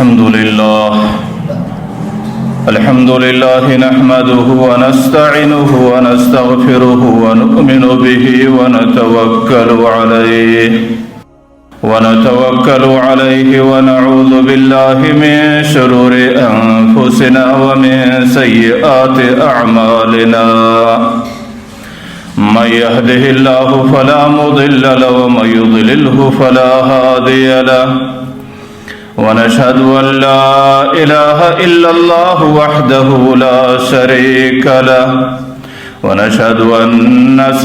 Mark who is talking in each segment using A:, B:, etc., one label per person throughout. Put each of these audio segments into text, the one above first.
A: الحمد لله نحمده ونستعينه ونستغفره ونؤمن به ونتوكل عليه ونعوذ بالله من شرور أنفسنا ومن سيئات أعمالنا. من يهده الله فلا مضل له ومن يضلله فلا هادي له. ونشهد أن لا إله إلا الله وحده لا شريك له. ونشهد أن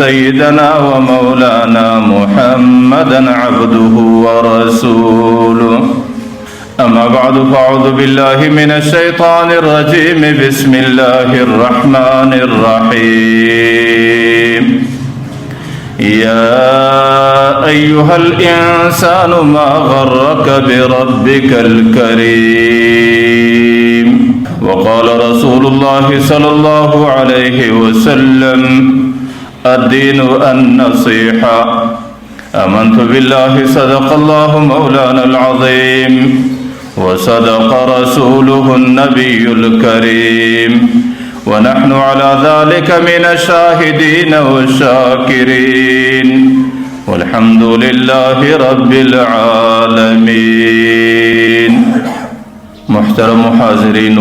A: سيدنا ومولانا محمدا عبده ورسوله. أما بعد فأعوذ بالله من الشيطان الرجيم. بسم الله الرحمن الرحيم. يا أيها الإنسان ما غرك بربك الكريم. وقال رسول الله صلى الله عليه وسلم الدين النصيحة. آمنت بالله صدق الله مولانا العظيم وصدق رسوله النبي الكريم ونحن على ذلك من الشاهدين والشاكرين والحمد لله رب العالمين. محترم حاضرین،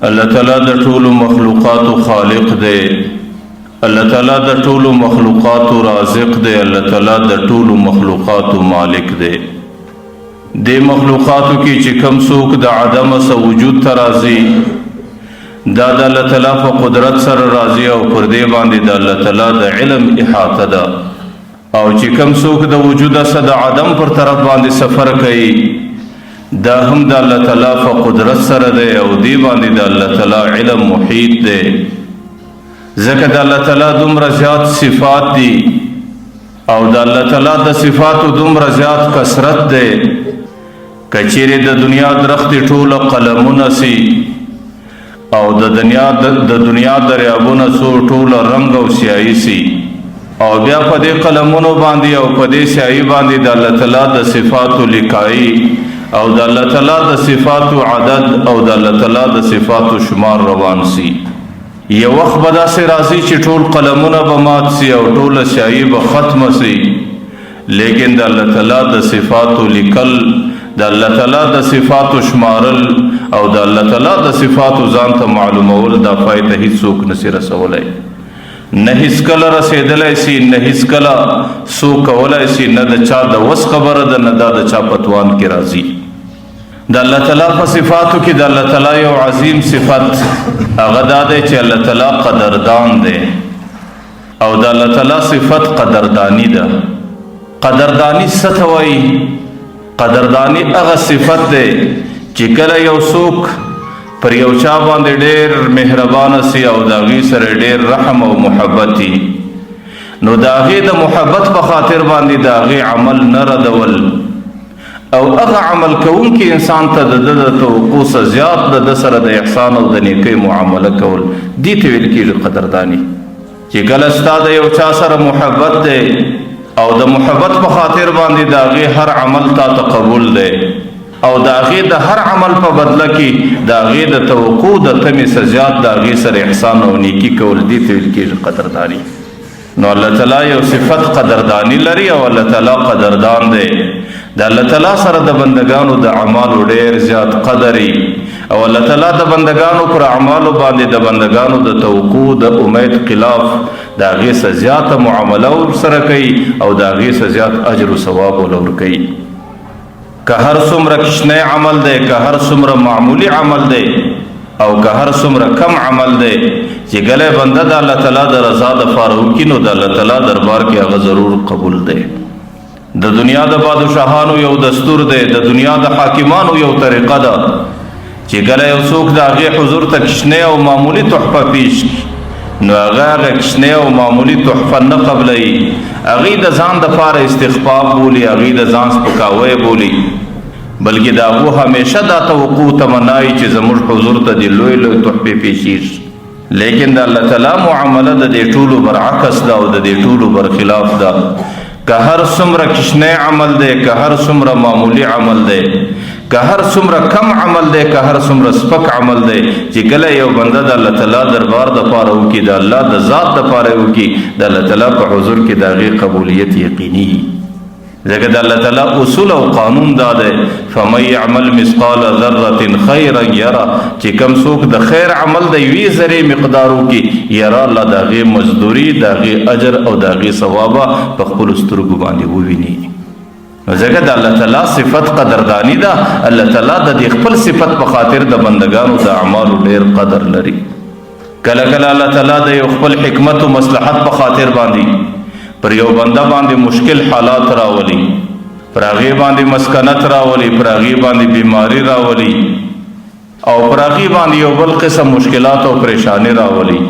A: اللہ تعالیٰ د ټولو مخلوقات خالق دے، اللہ تعالیٰ د ټولو مخلوقات رازق دے، اللہ تعالیٰ د ټولو مخلوقات مالک دے. دے مخلوقاتو کی چې کم څوک د عدم سه وجود ته راځي، دا د الله تعالی په قدرت سره راځي او پر دې باندې د الله تعالی د علم احاطه ده. او چې کم څوک د وجود سره د عدم پر طرف باندې سفر کوي، دا هم د الله تعالی په قدرت سره ده او دې باندې د الله تعالی علم محیط ده. ځکه د الله تعالی دومره زیات صفات دي او د الله تعالی د صفاتو دومره زیات کثرت ده. کچېرې د دنیا درختې ټوله قلمونه سي او د دنیا دریابونه څو ټوله رنگ او سیاهي سي، او بیا په دې قلمونو باندې او په دې سیاهي باندې د الله تعالی د صفاتو لیکایي او د الله تعالی د صفاتو عدد او د الله تعالی د صفاتو شمار روان سي. یو وخت به داسې راځي چې ټول قلمونه به مات سي او ټوله سیاهي به ختمه سي، لیکن د الله تعالی د صفاتو لیکل، د الله تعالی د صفاتو شمارل او د الله تعالی د صفاتو ځان ته معلومول، دا پای ته هیڅوک نشي رسولی، نه هیڅ کله رسېدلی سي، نه هیڅ کله څوک کولی سي، نه د چا د وس خبره ده، نه دا د چا په توان کې راځي. د الله تعالی په صفاتو کې د الله تعالی یو عظیم صفت هغه دا دی چې الله تعالی قدردان دی او د الله تعالی صفت قدردانی ده. قدردانی څه ته وایي؟ قدردانی هغه صفت دی چې کله یو څوک پر یو چا باندې ډېر مهربانه سي او د هغې سره ډېر رحم او محبت وي، نو د هغې د محبت په خاطر باندې د هغې عمل نه ردول او هغه عمل کوونکي انسان ته د ده د توقع څخه زیات د ده سره د احسان او د نیکۍ معامله کول، دې ته ویل کېږي قدرداني. چې کله ستا د یو چا سره محبت دی او د محبت په خاطر باندې د هغې هر عمل تا ته قبول دی او د هغې د هر عمل په بدله کې د هغې د توقع د تمې څه زیات د هغې سره احسان او نیکي کول، دې ته ویل کېږي قدرداني. نو الله تعالی یو صفت قدردانی لري او الله تعالی قدردان دی. د الله تعالی سره د بندگانو د اعمالو ډېر زیات قدري او الله تعالی د بندگانو پر اعمالو باندې د بندگانو د توقع د امید خلاف د هغې څه زیاته معامله ورسره کوي او د هغې څه زیات اجر و ثواب ورکوي. که هر څومره کوچنی عمل دی، که هر څومره معمولی عمل دی او که هر څومره کم عمل دی، چې کله بنده د الله تعالی د رضا دپاره وکړي نو د الله تعالی دربار کې هغه ضرور قبول دی. د دنیا د بادشاهانو یو دستور دی، د دنیا د حاکمانو یو طریقه ده چې کله یو څوک د هغې حضور ته کوچنی او معمولی تحفه پیش نو هغه کوچنی او معمولی تحفه نه قبلوي، هغې د ځان دپاره استخفاف بولي، هغې د ځان سپکاوی بولي، بلکې د هغو همیشه دا توقع تمنا وي چې زموږ حضور ته د لوی لوی تحفې پیشیږي. لیکن د الله تعالی معامله د دې ټولو برعکس ده او د دې ټولو برخلاف ده. که هر څومره کوچنی عمل دی، که هر څومره معمولی عمل دی، که هر څومره کم عمل دی که هر څومره سپک عمل دی چې کله یو بنده د الله تعالی دربار دپاره وکړي د الله د ذات دپاره وکړي د الله تعالی په حضور کې د هغې قبولیت یقیني ځکه د الله تعالی اصول او قانون دا دی فمن یعمل مثقال ذره خیرا یره چې کم څوک د خیر عمل د یوې ذرې مقدار وکړي یره الله د هغې مزدوري د هغې اجر او د هغې ثوابه په خپلو سترګو باندې وویني ځکه د الله تعالی صفت قدردانی ده الله تعالی د دې خپل صفت په خاطر د بندگانو د اعمالو ډېر قدر لري کله کله الله تعالی د یو خپل حکمت او مصلحت په خاطر باندې پر یو بنده باندې مشکل حالات راولي پر هغې باندې مسکنت راولي پر هغې باندې بیماری راولي او پر هغې باندې یو بل قسم مشکلات او پریشانی راولي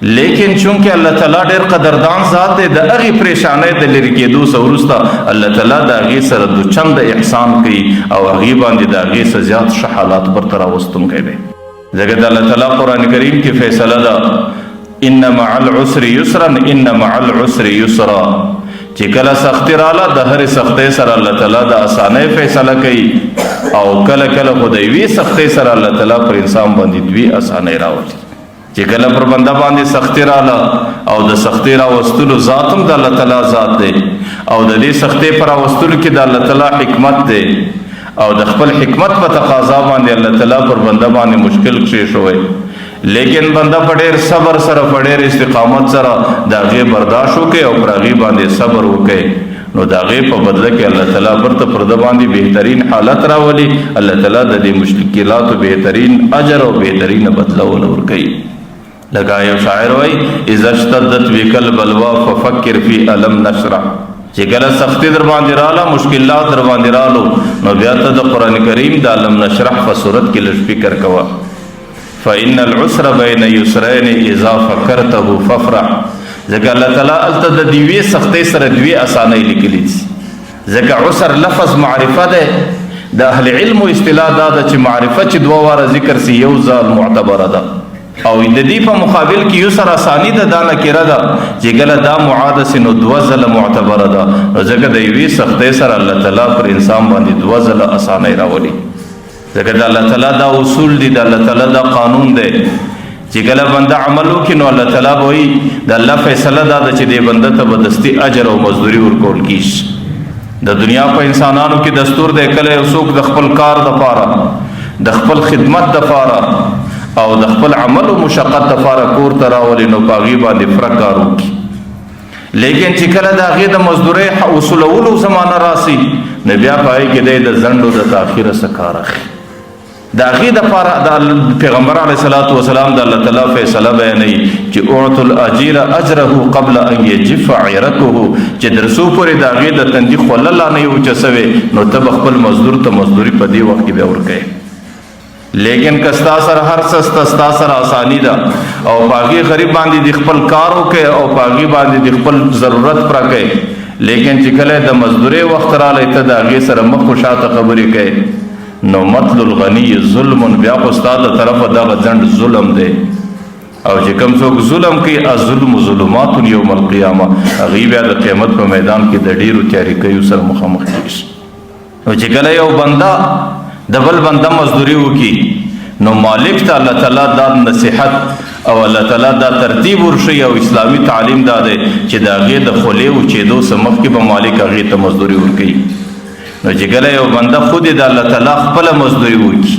A: لیکن چونکه الله تعالی ډېر قدردان ذات دی د هغې پریشانۍ د لرې کېدو څخه وروسته الله تعالی د هغې سره دو چنده احسان کوي او هغې باندې د هغې څه زیات ښه حالات برته راوستونکی دی ځکه د الله تعالی قرآن کریم کې فیصله ده ان مع العسر یسرا ان مع العسر یسرا چې کله سختی راله د هرې سختۍ سره الله تعالی د اسانۍ فیصله کوي او کله کله خو د یوې سختۍ سره الله تعالی پر انسان باندې دوی اسانۍ راولي چې کله پر بنده باندې سختی راله او د سختی راوستلو ذات هم د الله تعالی ذات دی او د دې سختۍ په راوستلو کې د الله تعالی حکمت دی او د خپل حکمت په تقاضا باندې الله تعالی پر بنده باندې مشکل کشیښوی لیکن بنده په ډېر صبر سره په ډېر استقامت سره د هغې برداشت وکړي او پر هغې باندې صبر وکړي نو د هغې په بدله کې الله تعالی برته پر ده باندې بهترین حالت راولي الله تعالی د دې مشکلاتو بهترین اجر او بهترینه بدله ونه ورکوي لکه یو شاعر وایي اذا اشتدت بک البلوا ففکر فی الم نشرح چې کله سختی در باندې راله مشکلات در باندې رالو نو بیا ته د قرآن کریم د الم نشرح په صورت کې لږ فکر کوه فإن العسر بین یسرین اذا فکرته فافرح ځکه الله تعالی هلته د دیوې سختۍ سره دوې اسانۍ لیکلي دي ځکه عسر لفظ معرفه دی د اهل علم اصطلاح دا ده چې معرفه چې دوه واره ذکر سي یو ځل معتبره ده او د دې په مقابل کې یسر اسانی ده دا نکره ده چې کله دا معاده سي نو دوه ځله معتبره ده نو ځکه د یوې سختۍ سره الله تعالی پر انسان باندې دوه ځله اسانۍ راولي ځکه د الله تعالی دا اصول دي د الله تعالی دا قانون دی چې کله بنده عمل وکړي نو الله تعالی به وایي د الله فیصله دا ده چې دې بنده ته به دستي اجر او مزدوري ورکول کیږي د دنیا په انسانانو کې دستور دی کله یو څوک د خپل کار دپاره د خپل خدمت دپاره او د خپل عمل او مشقت دپاره کور ته راولي نو په هغې باندې فرق کار وکړي لیکن چې کله د هغې د مزدورۍ وصولولو زمانه راسي نو بیا په هغې کې دی د ځنډو د تاخیره څه کار اخلي د هغې دپاره د پیغمبر علیه صلات وسلام د الله تعالی فیصله بیانوي چې اعطوا الاجیر اجره قبل ان یجف عیرته چې در څو پورې د هغې د تندي خوله لا نه وي وچه سوې نو ته به خپل مزدور ته مزدوري په دې وخت کې بیا ورکوې لیکن که ستا سره هر څه ستا سره اساني ده او په هغې غریب باندې د خپل کار وکړې او په هغې باندې د خپل ضرورت پوره کوې لیکن چې کله د مزدورۍ وخت رالی ته د هغې سره مخ و شاته خبرې کوې نو مطل الغني ظلم بیا خو ستا د طرفه دغه ځنډ ظلم دی او چې کوم څوک ظلم کوي الظلم ظلمات یوم القیامه هغې بیا د قیامت په میدان کې د ډېرو تیاریکیو سره مخامخ کېږي نو چې کله یو بنده د بل بنده مزدوري وکړي نو مالک ته الله تعالی دا نصیحت او الله تعالی دا ترتیب ورښیي او اسلامي تعلیم دا دی چې د هغې د خولې وچېدو څه مخکې به مالک هغې ته مزدوري ورکوي نو چې کله یو بنده خود د الله تعالی خپله مزدوري وکړي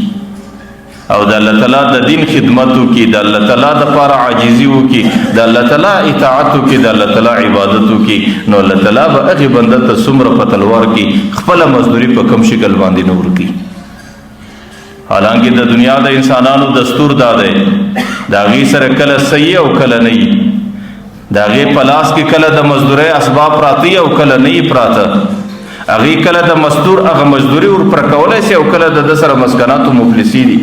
A: او د الله تعالی د دین خدمت وکړي د الله تعالی دپاره عاجزي وکړي د الله تعالی اطاعت وکړي د الله تعالی عبادت وکړي نو الله تعالی به هغې بنده ته څومره په تلوار کې خپله مزدوري په کوم شکل باندې نه ورکوي حالانکه د دنیا د انسانانو دستور دا دی د هغې سره کله صحیح او کله نه وي د هغې په لاس کې کله د مزدورۍ اسباب پراته او کله نه وي پراته هغې کله د مزدور هغه مزدوري ورپوره کولی شي او کله د ده سره مسکنات و مفلسي دي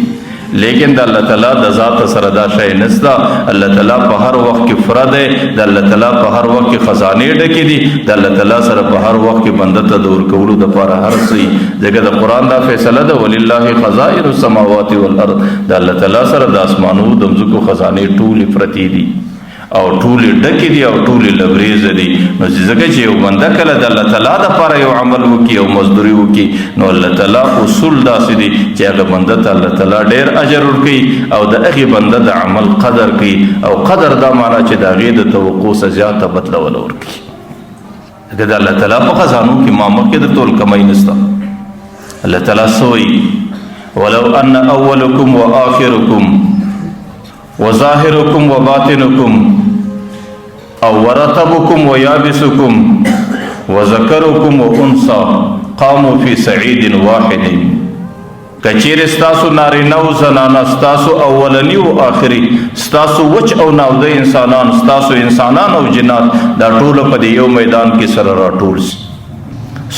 A: لیکن د الله تعالی د ذات سره دا شی نشته الله تعالی په هر وخت کې فره دی د الله تعالی په هر وخت کې خزانې ډکې دي د الله تعالی سره په هر وخت کې بنده ته د ورکولو دپاره هر څه ځکه د قرآن دا فیصله ده ولله خزائن السماوات والارض د الله تعالی سره د اسمانو د مځکو خزانې ټولې پرتې دي او ټولې ډکې دي او ټولې لبریزه دي. نو ځکه چې یو بنده کله د الله تعالی دپاره یو عمل وکړي او مزدوري وکړي نو الله تعالی اصول داسې دي چې هغه بنده ته الله تعالی ډېر اجر ورکوي او د هغې بنده د عمل قدر کوي. او قدر دا معنا چې د هغې د توقع څه زیاته بدلول ورکوي. ځکه د الله تعالی په خزانو کې ما مخکې درته ټول کمی نشته. الله تعالی څه وایي؟ ولو ان اولکم و آخرکم وظاهركم وباطنكم او ورطبكم ويابسكم وذكركم وانثى قاموا في صعيد واحد. کچیر ستاسو نارینه او زنانه، ستاسو اولنی او آخری، ستاسو وچ او ناوده انسانان، ستاسو انسانان او جنات دا ټول په یو میدان کې سره راټول شي.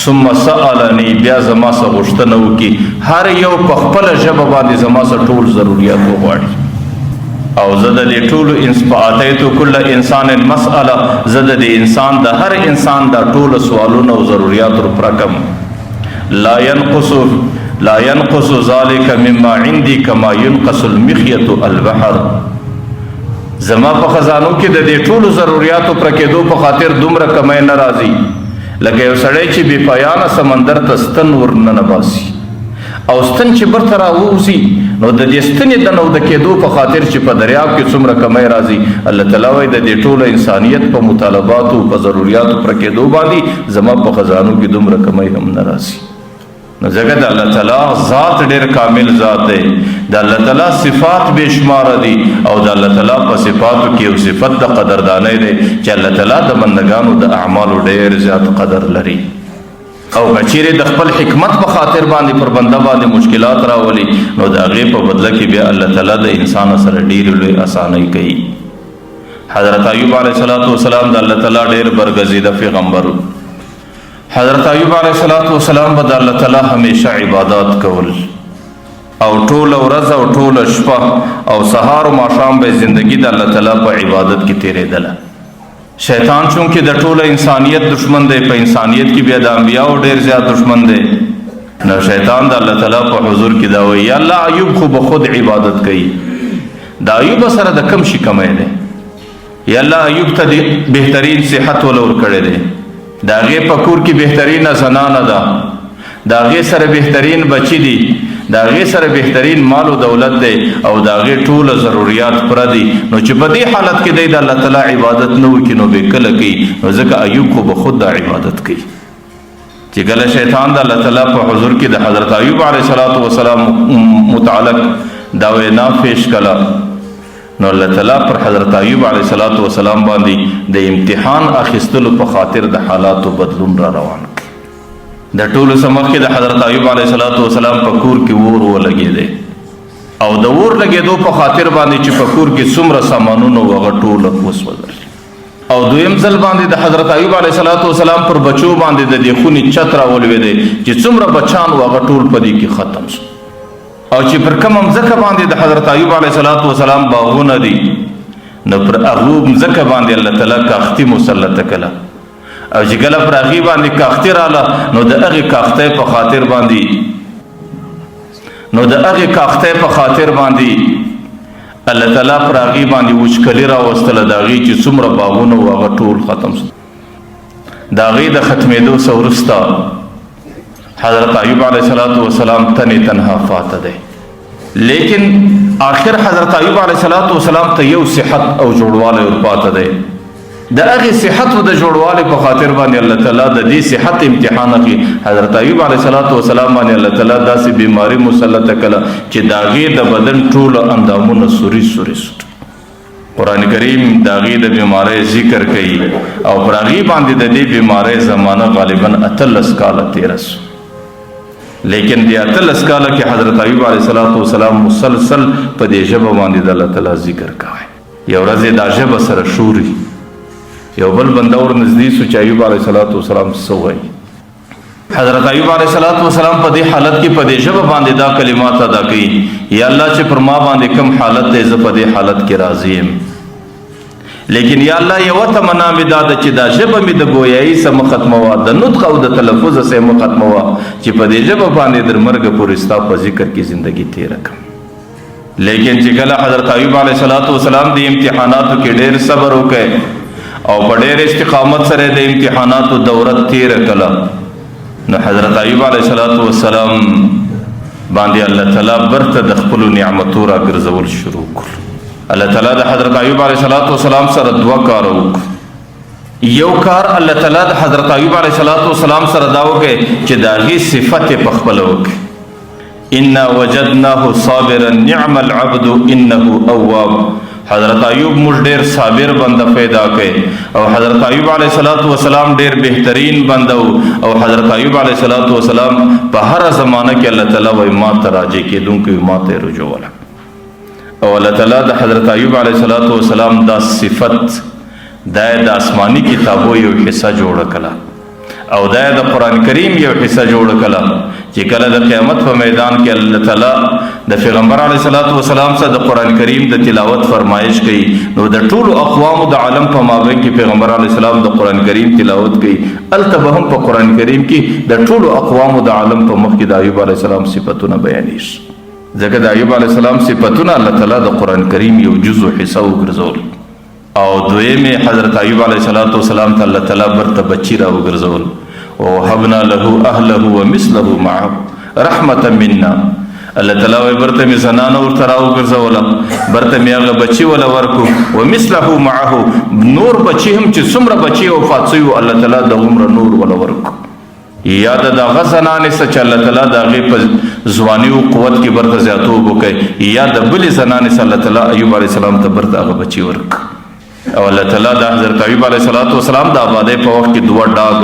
A: ثم سألنی بیا زما څخه غوښتنه وکړي، هر یو په خپله ژبه باندې زما څخه ټول ضروریات وغواړي. او زه د دې ټولو فأعطیتو کل انسان مسأله، زه د دې انسان د هر انسان دا ټول سوالونه او ضروریات پوره کم. لا ينقص ذلك مما عندي كما ينقص المخيط البحر. زما په خزانو کې د دې ټولو ضروریاتو پوره کېدو په خاطر دومره کمی نه راځي لکه یو سړی چې بې پایانه سمندر ته ستن ورننه باسي او ستن چې برته راووځي نو د دې ستنې د نوده کېدو په خاطر چې په دریاب کې څومره کمی راځي، الله تعالی وایي د دې ټوله انسانیت په مطالباتو په ضروریاتو پوره کېدو باندې زما په خزانو کې دومره کمی هم نه راځي. نو ځکه د الله تعالی ذات ډېر کامل ذات دی، د الله تعالی صفات بې شماره دي او د الله تعالی په صفاتو کې یو صفت د قدردانۍ دی چې الله تعالی د بندګانو د اعمالو ډېر زیات قدر لري. او کچیرې د خپل حکمت په خاطر باندې پر بنده باندې مشکلات راولي نو د هغې په بدله کې بیا الله تعالی د انسان سره ډېرې لوی اسانۍ کوي. حضرت ایوب علیه السلام د الله تعالی ډېر برګزیده پیغمبر. حضرت ایوب علیه السلام به د الله تعالی همیشه عبادات کول او ټوله ورځ او ټوله شپه او سهار و ماښام به زندگی د الله تعالی په عبادت کې تېرېدله. شیطان چونکه د ټوله انسانیت دشمن دی، په انسانیت کې بیا د انبیاو ډېر زیات دشمن دی. نو شیطان د الله تعالی په حضور کې دا وایي یا الله ایوب خو به خود عبادت کوي، د ایوب سره د کم شي کمی دی؟ یا الله ایوب ته د بهترین صحت ولور کړی دی، د هغې په کور کې بهترینه زنانه ده، د هغې سره بهترین بچي دي، د هغې سره بهترین مال و دولت دی او د هغې ټوله ضروریات پوره دي. نو چې په دې حالت کې دی د الله تعالی عبادت نه وکړي نو بې کله کوي. نو ځکه ایوب خو به خود دا عبادت کوي. چې کله شیطان د الله تعالی په حضور کې د حضرت ایوب علیه السلام متعلق دا وینا پیش کړه نو الله تعالی پر حضرت ایوب علیه السلام باندې د امتحان اخیستلو په خاطر د حالاتو بدلون را روان د ټولو سمخ کې د حضرت ایوب علیه السلام په کور کې اور ولګېدی او د اور لګېدو په خاطر باندې چې په کور کې څومره سامانونه و هغه ټوله وسوځل. او دویم ځل باندې د حضرت ایوب علیه السلام پر بچو باندې د دې خونې چت راولوېدی چې څومره بچان و هغه ټول په دې کې ختم شو. او چې پر کومه مځکه باندې د حضرت ایوب علیه السلام باغونه دي نو پر هغو مځکه باندې الله تعالی کاختي مسلطه کړه او چې کله پر هغې باندې کاختي راله نو د هغې کاختۍ په خاطر باندې الله تعالی پر هغې باندې وچکلي راوستله د هغې چې څومره باغونه و هغه ټول ختم شو. د هغې د ختمېدو څه وروسته حضرت ایوب علیه السلام تنې تنها فاته دی، لیکن آخر حضرت ایوب علیه السلام ته یو صحت او جوړوالی ورپاته دی. د هغې صحت و د جوړوالي په خاطر باندې الله تعالی د دې صحت امتحان اخلي. حضرت ایوب علیه السلام باندې الله تعالی داسې بیماري مسلطه کړه چې د هغې د بدن ټوله اندامونه سوري سوري سو. قرآن کریم د هغې د بیمارۍ ذکر کوي او پر هغې باندې د دې بیمارۍ زمانه غالبا 18 کاله تېره سو. لیکن د 18 کاله کې حضرت ایوب علیه السلام مسلسل په دې ژبه باندې د الله تعالی ذکر کوي. یو ورځ دا ژبه سره شوري یو بل بنده ور نږدې سو چې ایوب علیه السلام څه وایي. حضرت ایوب علیه السلام په دې حالت کې په دې ژبه باندې دا کلمات ادا کوي یا الله چې پر ما باندې کم حالت دی زه په دې حالت کې راضي یم، لیکن یا الله یوه تمنا مې دا ده چې دا ژبه مې د ګویایي څه مه ختموه، د نطق او د تلفظ څه مه ختموه چې په دې ژبه باندې در مرګه پورې ستا په ذکر کې زندګي تېره کړم. لیکن چې کله حضرت ایوب علیه السلام د امتحاناتو کې ډېر صبر وکړ او په ډېر استقامت سره د امتحاناتو دوره تېره کړه، نو حضرت ایوب علیه السلام باندې الله تعالی برته د خپلو نعمتو را ګرځول شروع کړل. الله تعالی د حضرت ایوب علیه السلام سره دوه کار وکړ. یو کار الله تعالی د حضرت ایوب علیه السلام سره دا وکړي چې د هغې صفت یې په خپله وکړي. انا وجدناه صابرا نعم العبد انه اواب. حضرت ایوب موږ ډېر صابر بنده پیدا کړی او حضرت ایوب علیه السلام ډېر بهترین بنده او حضرت ایوب علیه السلام په هره زمانه کې الله تعالی وایي ما ته راجع کېدونکی ما ته رجوع وله. او الله تعالی د حضرت ایوب علیه السلام دا صفت دا د آسمانی کتابو یو حصہ جوړه کړه او دا د قرآن کریم یو حصہ جوړه کړه چې کله د قیامت په میدان کې الله تعالی د پیغمبر علیه السلام سره د قرآن کریم د تلاوت فرمایش کوي، نو د ټولو اقوامو د عالم په مابین کې پیغمبر علیه السلام د قرآن کریم تلاوت کوي. هلته به هم په قرآن کریم کې د ټولو اقوامو د عالم په مخ کې د ایوب علیه السلام صفتونه بیانېږي، ځکه د ایوب علیه السلام صفتونه الله تعالی د قرآن کریم یو جزء حصہ وګرځول. او دویمې حضرت ایوب علیه السلام ته الله تعالی برته بچی را وګرځول. ووهبنا له اهله ومثله معه رحمة منا. الله تعالی وایي برته مې زنانه ورته را وګرځوله، برته مې هغه بچي وله ورکو ومثله معه، نور بچي هم چې څومره بچي وفات شوي وو الله تعالی دغومره نور وله ورکو. یا د دغه زنانې څه چې الله تعالی د هغې په ځواني او قوت کې برته زیاتوب وکړي، یا د بلې زنانې څه الله تعالی ایوب علیه السلام ته برته هغه بچي ورک. او الله تعالی د حضرت ایوب علیه السلام د آبادۍ په وخت کې 2 ډاګ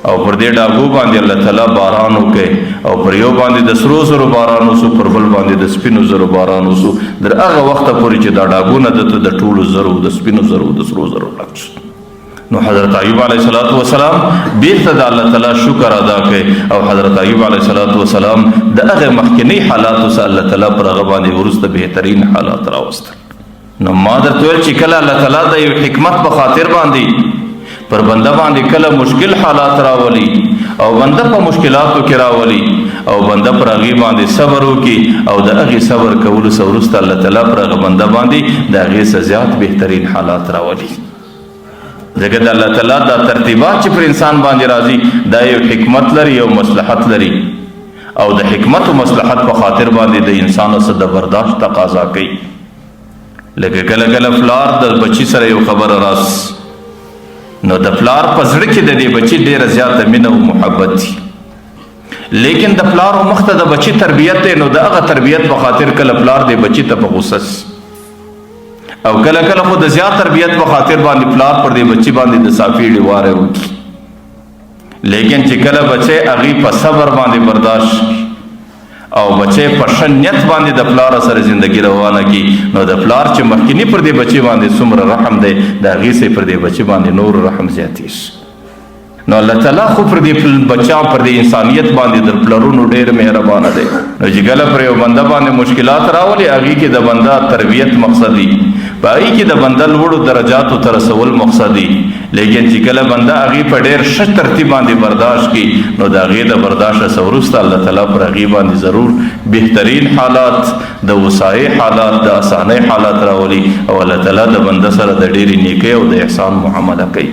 A: او پر دې ډاګو باندې الله تعالی باران وکړي او پر یو باندې د سرو زرو باران وسو، پر بل باندې د سپینو زرو باران وسو، تر هغه وخته پورې چې دا ډاګونه دته د ټولو زرو د سپینو زرو د سرو زرو ډک شو. نو حضرت ایوب علیه السلام بیرته د الله تعالی شکر ادا کړي او حضرت ایوب علیه السلام د هغه مخکنی حالاتو سره الله تعالی پر هغه باندې وروسته بهترین حالات راوستل. نو ما درته ویل چې کله الله تعالی د یو حکمت په خاطر باندې پر بنده باندې کله مشکل حالات راولي او بنده په مشکلاتو کې راولي او بنده پر هغې باندې صبر وکړي او د هغې صبر کولو څخه وروسته الله تعالی پر هغه بنده باندې د هغې څخه زیات بهترین حالات راولي. ځکه د الله تعالی دا ترتیبات چې پر انسان باندې راځي دا یو حکمت لري یو مصلحت لري او د حکمت او مصلحت په خاطر باندې د انسان څخه د برداشت تقاضا کوي. لکه کله کله پلار د بچی سره یو خبره راس، نو د پلار په زړه کې د دې بچی ډیره زیاته مینه او محبت دي، لیکن د پلار مخ ته د بچی تربیت دی، نو د هغه تربیت په خاطر کله پلار د بچی ته په غصه او کله کله خو د زیات تربیت په خاطر باندې پلار پر دې بچی باندې د صافي ډیواره وکړي. لیکن چې کله بچی هغې په صبر باندې برداشت او بچی په ښه نیت باندې د پلار سره زندگی روانه کی، نو د پلار چې مخکینی پر دې بچی باندې څومره رحم دی د هغې سه پر دې بچی باندې نور رحم زیاتېږي. نو الله تعالی خو پر دې بچا پر دې انسانیت باندې د پلرونو ډېر مهربانه دی. نو چې کله پر یو بنده باندې مشکلات راولي هغې کې د بنده تربیت مقصد دی، په هغې کې د بنده لوړو درجاتو ته رسول مقصد دی. لیکن چې کله بنده هغې په ډېر ښه ترتیب باندې برداشت کړي نو د هغې د برداشت څخه وروسته الله تعالی پر هغې باندې ضرور بهترین حالات د وسایع حالات د اسانۍ حالات راولي او الله تعالی د بنده سره د ډېرې نیکۍ او د احسان معامله کوي.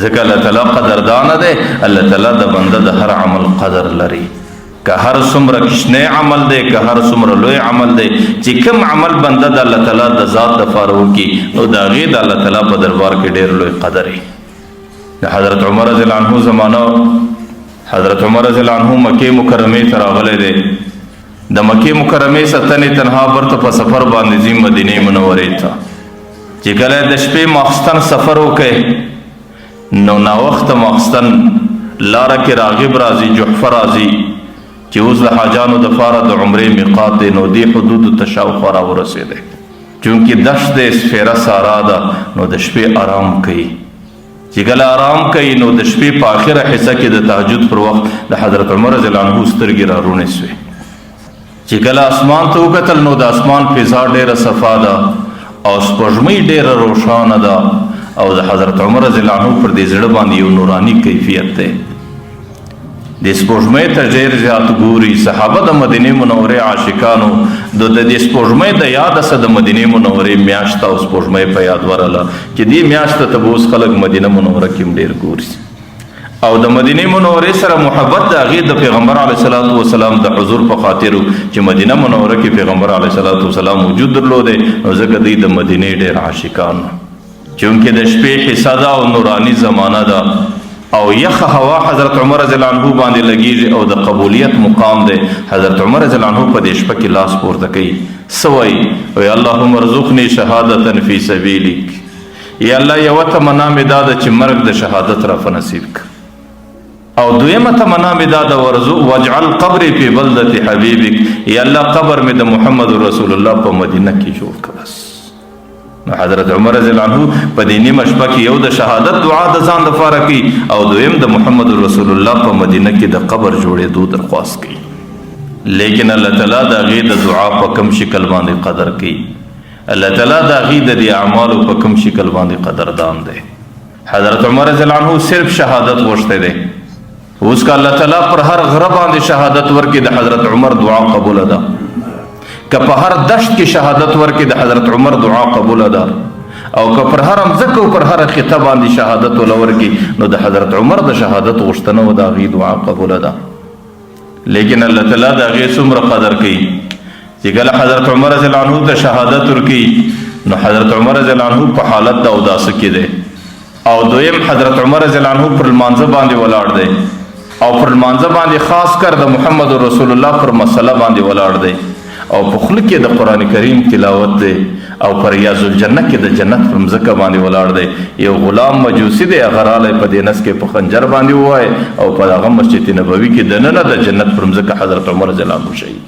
A: ځکه الله تعالی قدردانه دی، الله تعالی د بنده د هر عمل قدر لري. که هر څومره کشنی عمل دی که هر څومره لوی عمل دی چې کوم عمل بنده د الله تعالی د ذات دپاره وکړي نو د هغې د الله تعالی په دربار کې ډېر لوی قدر وي. د حضرت عمر رضی الله عنه زمانه، حضرت عمر رضی الله عنه مکې مکرمې ته راغلی دی. د مکې مکرمې ستنې تنها برته په سفر باندې ځي مدینې منورې ته. چې کله د شپې ماخستن سفر وکړي نو ناوخته ماخستن لاره کې راغب راځي، جحفه راځي چې اوس د حاجانو دپاره د عمرې میقات دی، نو دې حدودو ته شاوخوا راورسېدی. چونکې دشت د سفیره سارا ده نو د شپې آرام کوي. چې کله آرام کوي نو د شپې په آخره حصه کې د تهجد پر وخت د حضرت عمر رضی الله عنه سترګې را روڼې سوې. چې کله اسمان ته وکتل نو د اسمان فضا ډېره صفا ده او سپوږمۍ ډېره روښانه ده او د حضرت عمر رضی الله عنه پر دې زړه باندې یو نوراني کیفیت دی. د سپوږمۍ ته ډېر زیات ګوري. صحابه د مدینې منورې عاشقانو د دې سپوږمۍ د یاده څخه د مدینې منورې میاشت او سپوږمۍ په یاد ورله چې دې میاشت ته به اوس خلک مدینه منوره کې هم ډېر ګوري او د مدینې منورې سره محبت د هغې د پیغمبر علیه صلات وسلام د حضور په خاطر چې مدینه منوره کې پیغمبر علیه صلات وسلام وجود درلودی نو ځکه دوی د مدینې ډېر عاشقان چونکې د شپې حصه ده او نوراني زمانه ده او یخ هوا حضرت عمر رضی الله عنه باندې لګیږي او د قبولیت مقام دی. حضرت عمر رضی الله عنه په دې شپه کې لاس پورته کوي څه وایي اللهم ارزقني شهادة فی سبیلک. یا الله یوه تمنا مې دا ده چې مرګ د شهادت را په نصیب کړه او دویمه تمنا مې دا ده واجعل قبري فی بلدة حبیبک. یا الله قبر مې د محمد رسول الله په مدینه کې جوړ کړه. بس نو حضرت عمر رضی الله عنه په دې نیمه شپه کې یو د شهادت دعا د ځان لپاره کوي او دویم د محمد رسول الله په مدینه کې د قبر جوړېدو درخواست کوي. لیکن الله تعالی د هغې د دعا په کوم شکل باندې قدر کوي. الله تعالی د هغې د دې اعمالو په کوم شکل باندې قدردان دی. حضرت عمر رضی الله عنه صرف شهادت غوښتی دی. اوس که الله تعالی پر هر غره باندې شهادت ورکړي د حضرت عمر دعا قبوله ده. که په هر دشت کې شهادت ورکړي د حضرت عمر دعا قبوله ده او که پر هر مځکه او پر هر خطه باندې شهادت وله ورکړي نو د حضرت عمر د شهادت غوښتنه و د هغې دعا قبوله ده. لیکن الله تعالی د هغې څومره قدر کوي چې کله حضرت عمر رضی الله عنه ته شهادت ورکړي نو حضرت عمر رضی الله عنه په حالت د اوداسه کې دی او دویم حضرت عمر رضی الله عنه پر لمانځه باندې ولاړ دی او پر لمانځه باندې خاص کر د محمد رسول الله پر مسله باندې ولاړ دی او په خوله کې د قرآن کریم تلاوت دی او پر ریاض الجنه کې د جنت پر مځکه باندې ولاړ دی. یو غلام مجوسی دی هغه رالی په دې نس کې په خنجر باندې ووایي او په هغه مسجد نبوي کې دننه د جنت پر مځکه حضرت عمر رضی الله عنه شهید.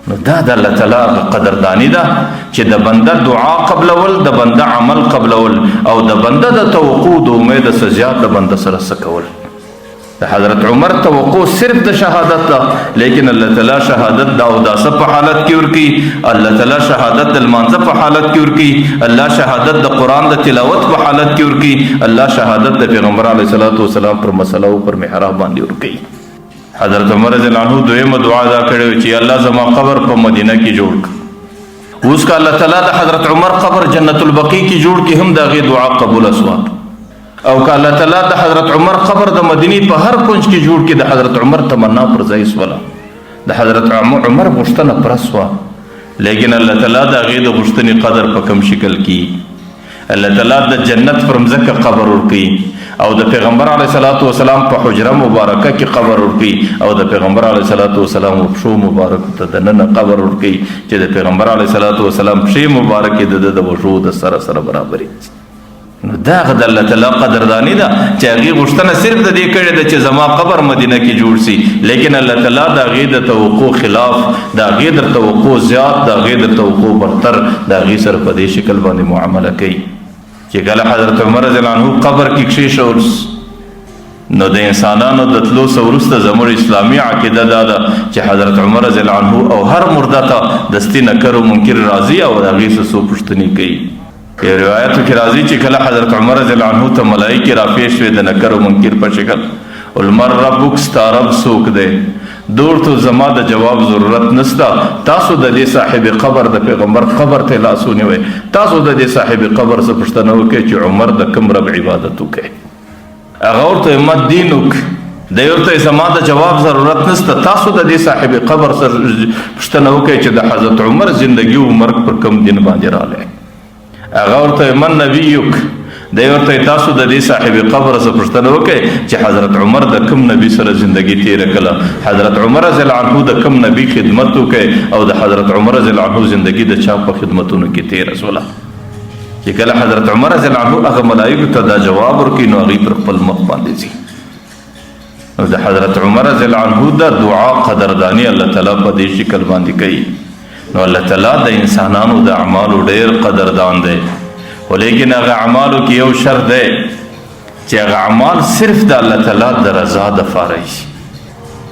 A: نو دا د الله تعالی قدردانی ده چې د بنده دعا قبلول د بنده عمل قبلول او د بنده د توقع د امید څخه زیات د بنده سره څه کول. د حضرت عمر توقع صرف د شهادت ده لیکن الله تعالی شهادت د اوداسه په حالت کې ورکړي. الله تعالی شهادت د لمانځه په حالت کې ورکړي. الله شهادت د قرآن د تلاوت په حالت کې ورکړي. الله شهادت د پیغمبر علیه صلات وسلام پر مسله او پر محراب باندې ورکړي. حضرت عمر رضی الله عنه دویمه دعا دا کړې چې الله زما قبر په مدینه کې جوړ کړه. اوس که الله تعالی د حضرت عمر قبر جنت البقیع کې جوړ کړي هم د هغې دعا قبوله سوه او که الله تعالی د حضرت عمر قبر د مدینې په هر کنج کې جوړ کړي د حضرت عمر تمنا پر ځای سوله. د حضرت عمر غوښتنه پوره سوه لیکن الله تعالی د هغې د غوښتنې قدر په کوم شکل کې الله تعالی د جنت پر مځکه قبر ورکړي او د پیغمبر علیه صلات وسلام په حجره مبارکه کې قبر ورکړي او د پیغمبر علیه صلات وسلام پښو مبارکو ته دننه قبر ورکړي چې د پیغمبر علیه صلات وسلام پښې مبارکې د وږو د سره سره برابرې. نو دا هغه د الله تعالی قدردانی ده چې هغې غوښتنه صرف د دې کړې ده چې زما قبر مدینه کې جوړ سي لیکن الله تعالی د هغې د توقع خلاف د هغې د توقع زیات د هغې د توقع برتر د هغې سره په دې شکل باندې معامله کوي چې کله حضرت عمر رضی الله عنه قبر کې کښېښول نو د انسانانو د تلو څخه وروسته زموږ اسلامي عقیده دا ده چې حضرت عمر رضی الله عنه او هر مرده ته دستي نکر و منکر راځي او د هغې څه څو پوښتنې کوي. یو روایتو کې راځي چې کله حضرت عمر رضی الله عنه ته ملایکې راپېښ شوې د نکر و منکر په شکل المر ربک ستا رب څوک دی دور تو زما د جواب ضرورت نسته تاسو د دې صاحب قبر د پیغمبر قبر ته لاس ونیوئ تاسو د دې صاحب قبر څه پوښتنه وکړئ چې عمر د کوم رب عبادت وکړي. هغه ورته ما دینک دی ورته زما د جواب ضرورت نسته تاسو د دې صاحب قبر سره پوښتنه وکړئ چې د حضرت عمر زندگی او مرګ پر کوم دین باندې راغلی. هغه ورته من نبیک دی ورته تاسو د دې صاحب قبر څخه پوښتنه وکړئ چې حضرت عمر د کوم نبی سره زندگی تیره کړه حضرت عمر رضی الله عنه د کوم نبی خدمت وکړي او د حضرت عمر رضی الله عنه زندگی د چا په خدمتونو کې تیره سوله. چې کله حضرت عمر رضی الله عنه هغه ملایکو ته دا جواب ورکړي نو هغوی پر خپل مخ باندې ځي. نو د حضرت عمر رضی الله عنه د دعا قدردانی الله تعالی په دې شکل باندې کوي. نو الله تعالی د انسانانو د اعمالو ډېر قدردان دی ولیکن هغه اعمالو کې یو شرط دی چې هغه اعمال صرف د الله تعالی د رضا دپاره شي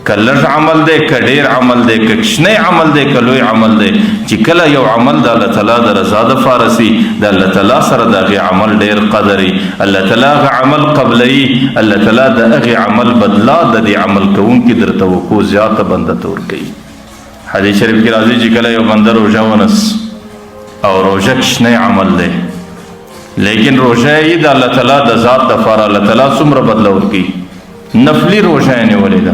A: که لږ عمل دی که ډېر عمل دی که کوچنی عمل دی که لوی عمل دی چې کله یو عمل د الله تعالی د رضا دپاره سي د الله تعالی سره د هغې عمل ډېر قدر وي الله تعالی هغه عمل قبلوي الله تعالی د هغې عمل بدلا د دې عمل کوونکي درته وکو زیاته بنده ته ورکوي حدیث شریف کې راځي چې کله یو بنده روژه ونس او روژه کوچنی عمل دی لیکن روژه یې د الله تعالی د ذات دپاره الله تعالی څومره بدله ورکوي نفلي روژه یې نیولې ده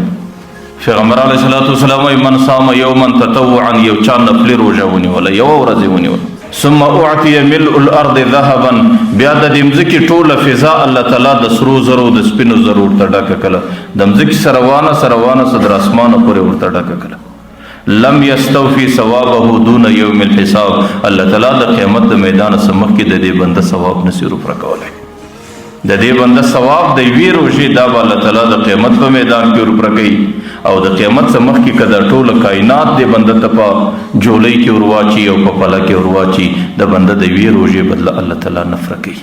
A: پیغمبر علیه الصلاة والسلام وایي من صام یوما تطوعا یو چا نفلي روژه ونیوله یوه ورځ یې ونیوله ثم اعطي ملء الارض ذهبا بیا د دې مځکې ټوله فضا الله تعالی د سرو زرو د سپینو زرو ورته ډکه کړه د مځکې سره روانه صدر اسمانه پورې ورته ډکه کړه لم یستوفي ثوابه دون یوم الحساب الله تعالی د قیامت د میدان څخه مخکې د دې بنده ثواب نشي روپره کولی د دې بنده ثواب د یوې روژې دا به الله تعالی د قیامت په میدان کې ورپره کوي او د قیامت څخه مخکې که دا ټوله کائنات دې بنده ته په جولۍ کې ورواچي او په پله کې ورواچي د بنده د یوې روژې بدله الله تعالی نفره کوي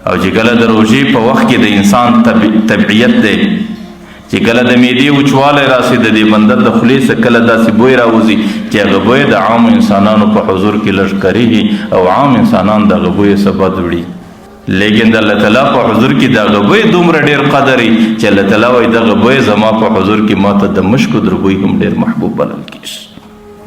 A: او چې کله د روژې په وخت کې د انسان طبعیت دی چې کله د معدې وچوالی راسي د دې بنده د خولې څخه کله داسې بوی راوځي چې هغه بوی د عامو انسانانو په حضور کې لږ کریږي او عام انسانان د هغه بوی څخه بد وړي لیکن د الله تعالی په حضور کې دغه بوی دومره ډېر قدر وي چې الله تعالی وایي دغه بوی زما په حضور کې ماته د مشکو در بوی هم ډېر محبوب بلل کېږي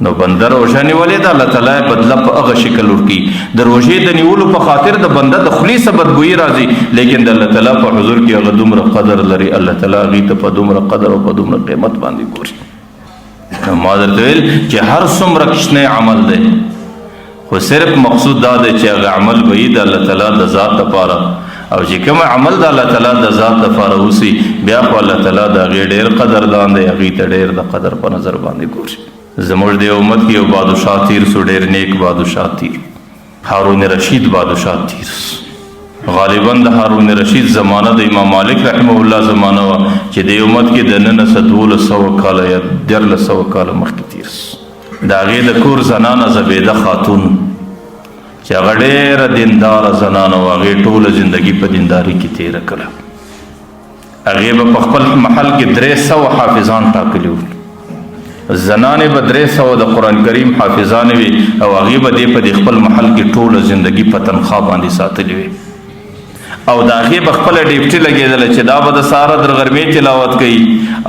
A: نو بنده روژه نیولې ده الله تعالی بدله په هغه شکل ورکوي د روژې د نیولو په خاطر د بنده د خولې څخه بدبویي راځي لیکن د الله تعالی په حضور کې هغه دومره قدر لري الله تعالی هغې ته په دومره قدر او په دومره قیمت باندې ګوري ما درته ویل چې هر څومره کوچنی عمل دی خو صرف مقصود دا دی چې هغه عمل به یې د الله تعالی د ذات دپاره او چې کوم عمل د الله تعالی د ذات دپاره وسي بیا خو الله تعالی د هغې ډېر قدردان دی هغې ته ډېر د قدر په نظر باندې ګوري زموږ د امت کې یو بادشاه تیر سو ډېر نیک بادشاه تیر هارون رشید بادشاه تیر غالبا د هارون رشید زمانه د امام مالک رحمه الله زمانه وه چې د امت کې د نن څه 1200 کاله یا 1300 کاله مخکې تیر سو د هغې د کور زنانه زبیده خاتون چې هغه ډېره دینداره زنانه وه هغې ټوله زندګي په دینداري کې تېره کړه هغې به په خپل محل کې 300 حافظان ټاکلي وو زنانې به 300 د قرآن کریم حافظانې وي او هغې به دې په دې خپل محل کې ټوله زندګي په تنخوا باندې ساتلې وي او د هغې به خپله ډیپټي لګېدله چې دا به د سهاره در غرمې تلاوت کوي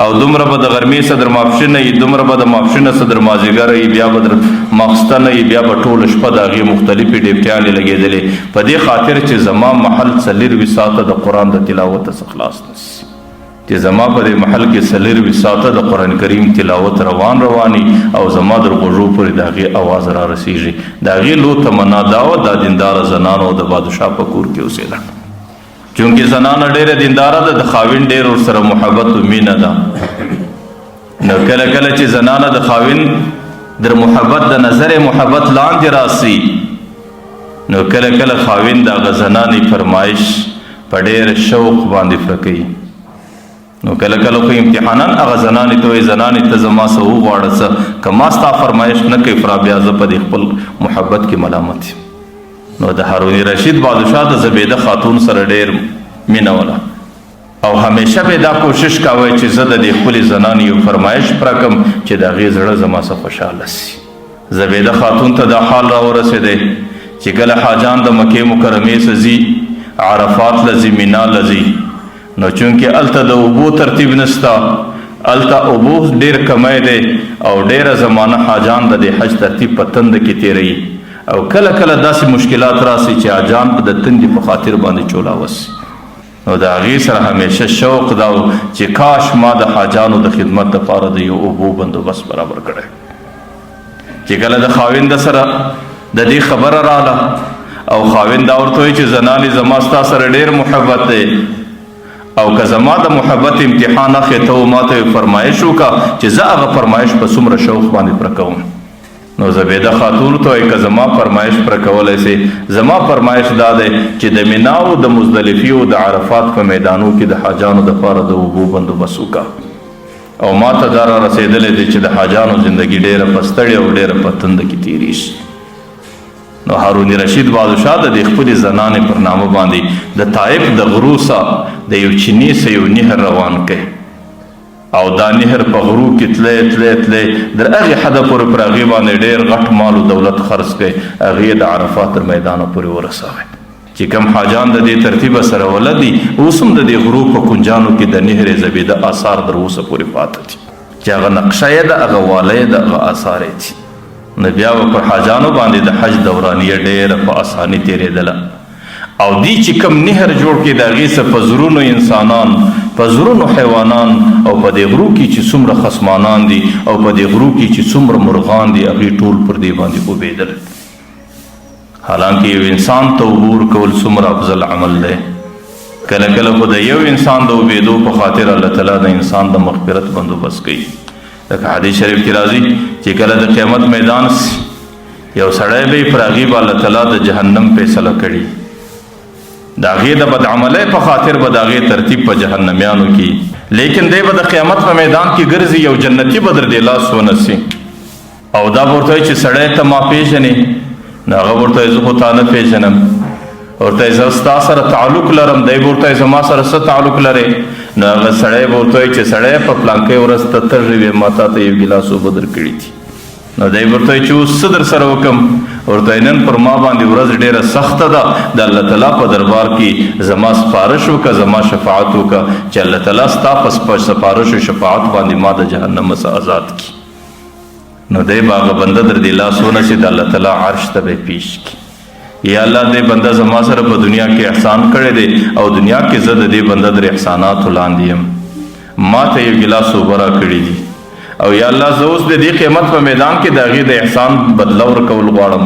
A: او دومره به د غرمې څه در ماپښینه وي دومره به د ماپښینه څه در مازدیګره وي بیا به در ماخستنه وي بیا به ټوله شپه د هغې مختلفې ډیپټیانې لګېدلې په دې خاطر چې زما محل 24 ساعته د قرآن د تلاوت څخه خلاص نه شي چې زما په دې محل کې 24 ساعته د قرآن کریم تلاوت رواني او زما در غوږو پورې د هغې اواز را رسیږي د هغې لو تمنا دا وه دا دینداره زنانو د بادشاه په کور کې اوسېده چونکې زنانه ډېره دینداره ده د خاوند ډېر ورسره محبت و مینه ده نو کله کله چې زنانه د خاوند در محبت د نظر محبت لاندې راسي نو کله کله خاوند د هغه زنانې فرمایش په ډېر شوق باندې پوره کوي نو کله کله خو امتحاناً هغه زنانې ته وایي زنانې ته زما څه وغواړه څه که ما ستا فرمایش نه کوي فرا بیا زه په دې خپل محبت کې ملامت یم نو د هارون رشید بادشاه د زبیده خاتون سره ډېر مینه وله او همیشه به دا کوشش کوی چې زه د دې خپلې زنانې یو فرمایش پوره کړم چې د هغې زړه زما څه خوشحاله سي زبیده خاتون ته دا حال راورسېدی چې کله حاجان د مکې مکرمې څه ځي عرفات له ځي مینا له ځي نو چونکې هلته د اوبو ترتیب نشته هلته اوبو ډېر کمی دی او ډېره زمانه حاجان د دې حج ترتیب په تنده کې تېروي او کله کله داسې مشکلات راسي چې حاجان په د تندې په خاطر باندې چولاوسي نو د هغې سره همیشه شوق دا چې کاش ما د حاجانو د خدمت دپاره د یو اوبو بندوبست برابر کړی چې کله د خاوند سره د دې خبره راله او خاوند دا ورته وایي چې زنانې زما ستا سره ډېر محبت دی او که زما د محبت امتحان اخې ته ما ته فرمایش وکړه چې زه هغه فرمایش په څومره شوق باندې پوره کوم نو زبیده خاتون ته وایي که زما فرمایش پوره کولی سي زما فرمایش دا دی چې د مینا او د مزدلفي او د عرفات په میدانو کې د حاجانو دپاره د اوبو بندوبست وکړه او ما ته دا را رسېدلی دی چې د حاجانو زندګي ډېره په ستړې او ډېره په تنده کې تېرېږي نو هارون رشید بادشاه د دې خپلې زنانې پر نامه باندې د طایف د غرو څخه د یو چیني څه یو نهر روان کړی او دا نهر په غرو کې تلې در هغې حده پورې پر هغې باندې ډېر غټ مال و دولت خرڅ کړئ، هغې د عرفات تر میدانه پورې ورسوئ. چې کوم حاجان د دې ترتیبه سره ولدي اوس هم د دې غرو په کنجانو کې د نهر زبیده آثار در اوسه پورې پاته دي، چې هغه نقشه یې ده، هغه واله یې ده، هغه آثار یې دي. نو بیا به پر حاجانو باندې د حج دورانیه ډېره په اساني تېرېدله. او دی چې کوم نهر جوړ کړي د هغې څه په زرونو انسانان، په زرونو حیوانان، او په دې غرو کې چې څومره خصمانان دي، او په دې غرو کې چې څومره مرغان دي، هغې ټول پر دې باندې اوبېدل. حالانکه یو انسان ته عبور کول څومره افضل عمل دی. کله کله خو د یو انسان د اوبېدو په خاطر الله تعالی د انسان د مغفرت بندوبست کوي. لکه حدیث شریف کې راځي چې کله د قیامت میدان یو سړی به پر هغې به الله تعالی د جهنم فیصله کړي، د هغې د بدعملۍ په خاطر به د هغې ترتیب په جهنمیانو کې، لیکن دی به د قیامت په میدان کې ګرځي، یو جنتي به در دې لاس ونسي او دا به ورته وایي چې سړی ته ما پېژنې؟ نو هغه ورته وایي زه خو تا نه پېژنم. ورته وایي زه ستا سره تعلق لرم، دی به ورته وایي زما سره څه تعلق لرې؟ نو هغه سړی به ورته وایي چې سړی په پلانکۍ ورځ ته تږی وې، ما تا ته یو ګیلاس اوبه در کړي دي. نو دی ورته وایي چې اوس څه در سره وکړم؟ ورته وایي نن پر ما باندې ورځ ډېره سخته ده، د الله تعالی په دربار کې زما سپارش وکړه، زما شفاعت وکړه چې الله تعالی ستا په سپارش او شفاعت باندې ما د جهنم څخه آزاد کړي. نو دی به هغه بنده در دې لاس ونسي، د الله تعالی عرش ته به یې پیش کړي، یا الله دې بنده زما سره په دنیا کې احسان کړی دی او دنیا کې زه د دې بنده در احساناتو لاندې یم، ما ته یو ګیلاس اوبه راکړي دي، او یا الله زه اوس د دې قیمت په میدان کې د هغې د احسان بدله ورکول غواړم.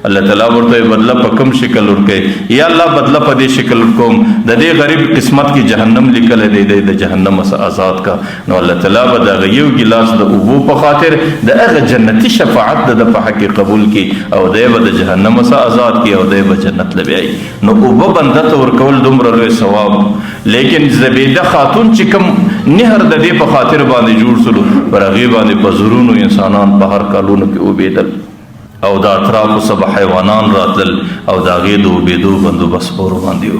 A: الله تعالی ورته بدله په کوم شکل ورکوي؟ یا الله بدله په دې شکل ورکوم، د دې غریب قسمت کې جهنم لیکلی دی، دی د جهنم څخه آزاد کا. نو الله تعالی به د هغه یو ګیلاس د اوبو په خاطر د هغه جنتي شفاعت د ده په حق کې قبول کړي او دی به د جهنم څخه آزاد کړي او دی به جنت له بیایي. نو اوبه بنده ته ورکول دومره لوی ثواب، لیکن زبیده خاتون چې کوم نهر د دې په خاطر باندې جوړ سلو، پر هغې باندې په زرونو انسانان په هر کالونو کې اوبېدل او د اطرافو څخه حیوانان راتلل او د هغې د اوبېدو بندوبست په ورباندې و.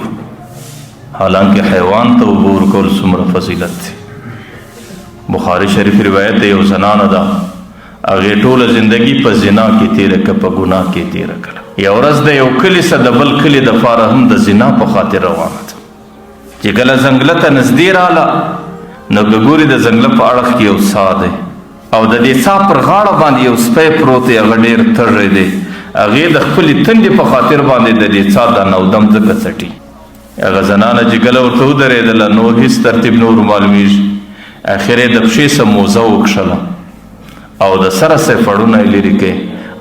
A: حالانکه حیوان ته اوبه ورکول څومره فضیلت دی. بخاري شریف روایت دی، یو زنانه ده، هغې ټوله زندگی په زنا کې تېره کړه، په ګناه کې تېره کړه. یو ورځ د یو کلي څخه د بل کلي دپاره هم د زنا په خاطر روانه ده. چې کله ځنګله ته نږدې راله نو که ګوري د ځنګله په اړخ کې یو څا دی او د دې څا پر غاړه باندې یو سپی پروت دی، هغه ډېر تږی دی، هغې د خپلې تندې په خاطر باندې د دې څا دا نودم ځکه څټي. هغه زنانه چې کله ورته ودرېدله نو هېڅ ترتیب نه ور معلومېږي، اخر یې د پښې څه موزه وکښله او د سره څه پړونه یې لرې کړې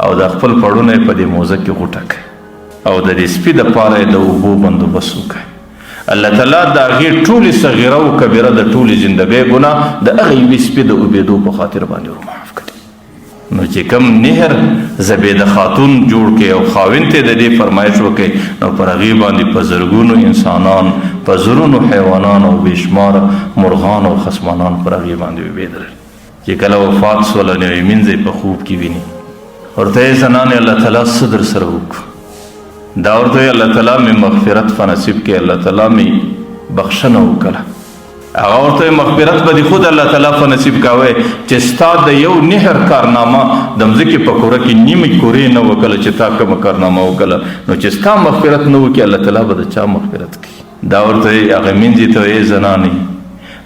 A: او د خپل پړونه یې په دې موزه کې غوټه کړې او د دې سپي دپاره یې د اوبو بندوبست وکړ. الله تعالی د هغې ټولې صغیره او کبیره د ټولې زندګۍ ګناه د هغه یوې سپي د اوبېدو په خاطر باندې ورمعاف کړي. نو چې کوم نهر زبیده خاتون جوړ کړي او خاوند ته د دې فرمایش وکړي، نو پر هغې باندې په زرګونو انسانان، په زرونو حیوانان او بېشماره مرغان او خصمانان پر هغې باندې اوبېدل. چې کله وفات سوله نو یې مینځئ په خوب کې ویني، ورته یې زنانې الله تعالی څه در سره وکړو؟ دا ورته وایي الله تعالی مې مغفرت په نصیب کې، الله تعالی مې بخښنه وکړه. هغه ورته وایي مغفرت به دې خود الله تعالی په نصیب کوی چې ستا د یو نهر کارنامه د مځکې په کوره کې نیمې کورې نه وکړله چې تا کومه کارنامه وکړله، نو چې ستا مغفرت نه وکړي الله تعالی به د چا مغفرت کوي؟ دا ورته وایي هغه مینځې ته وایي زنانې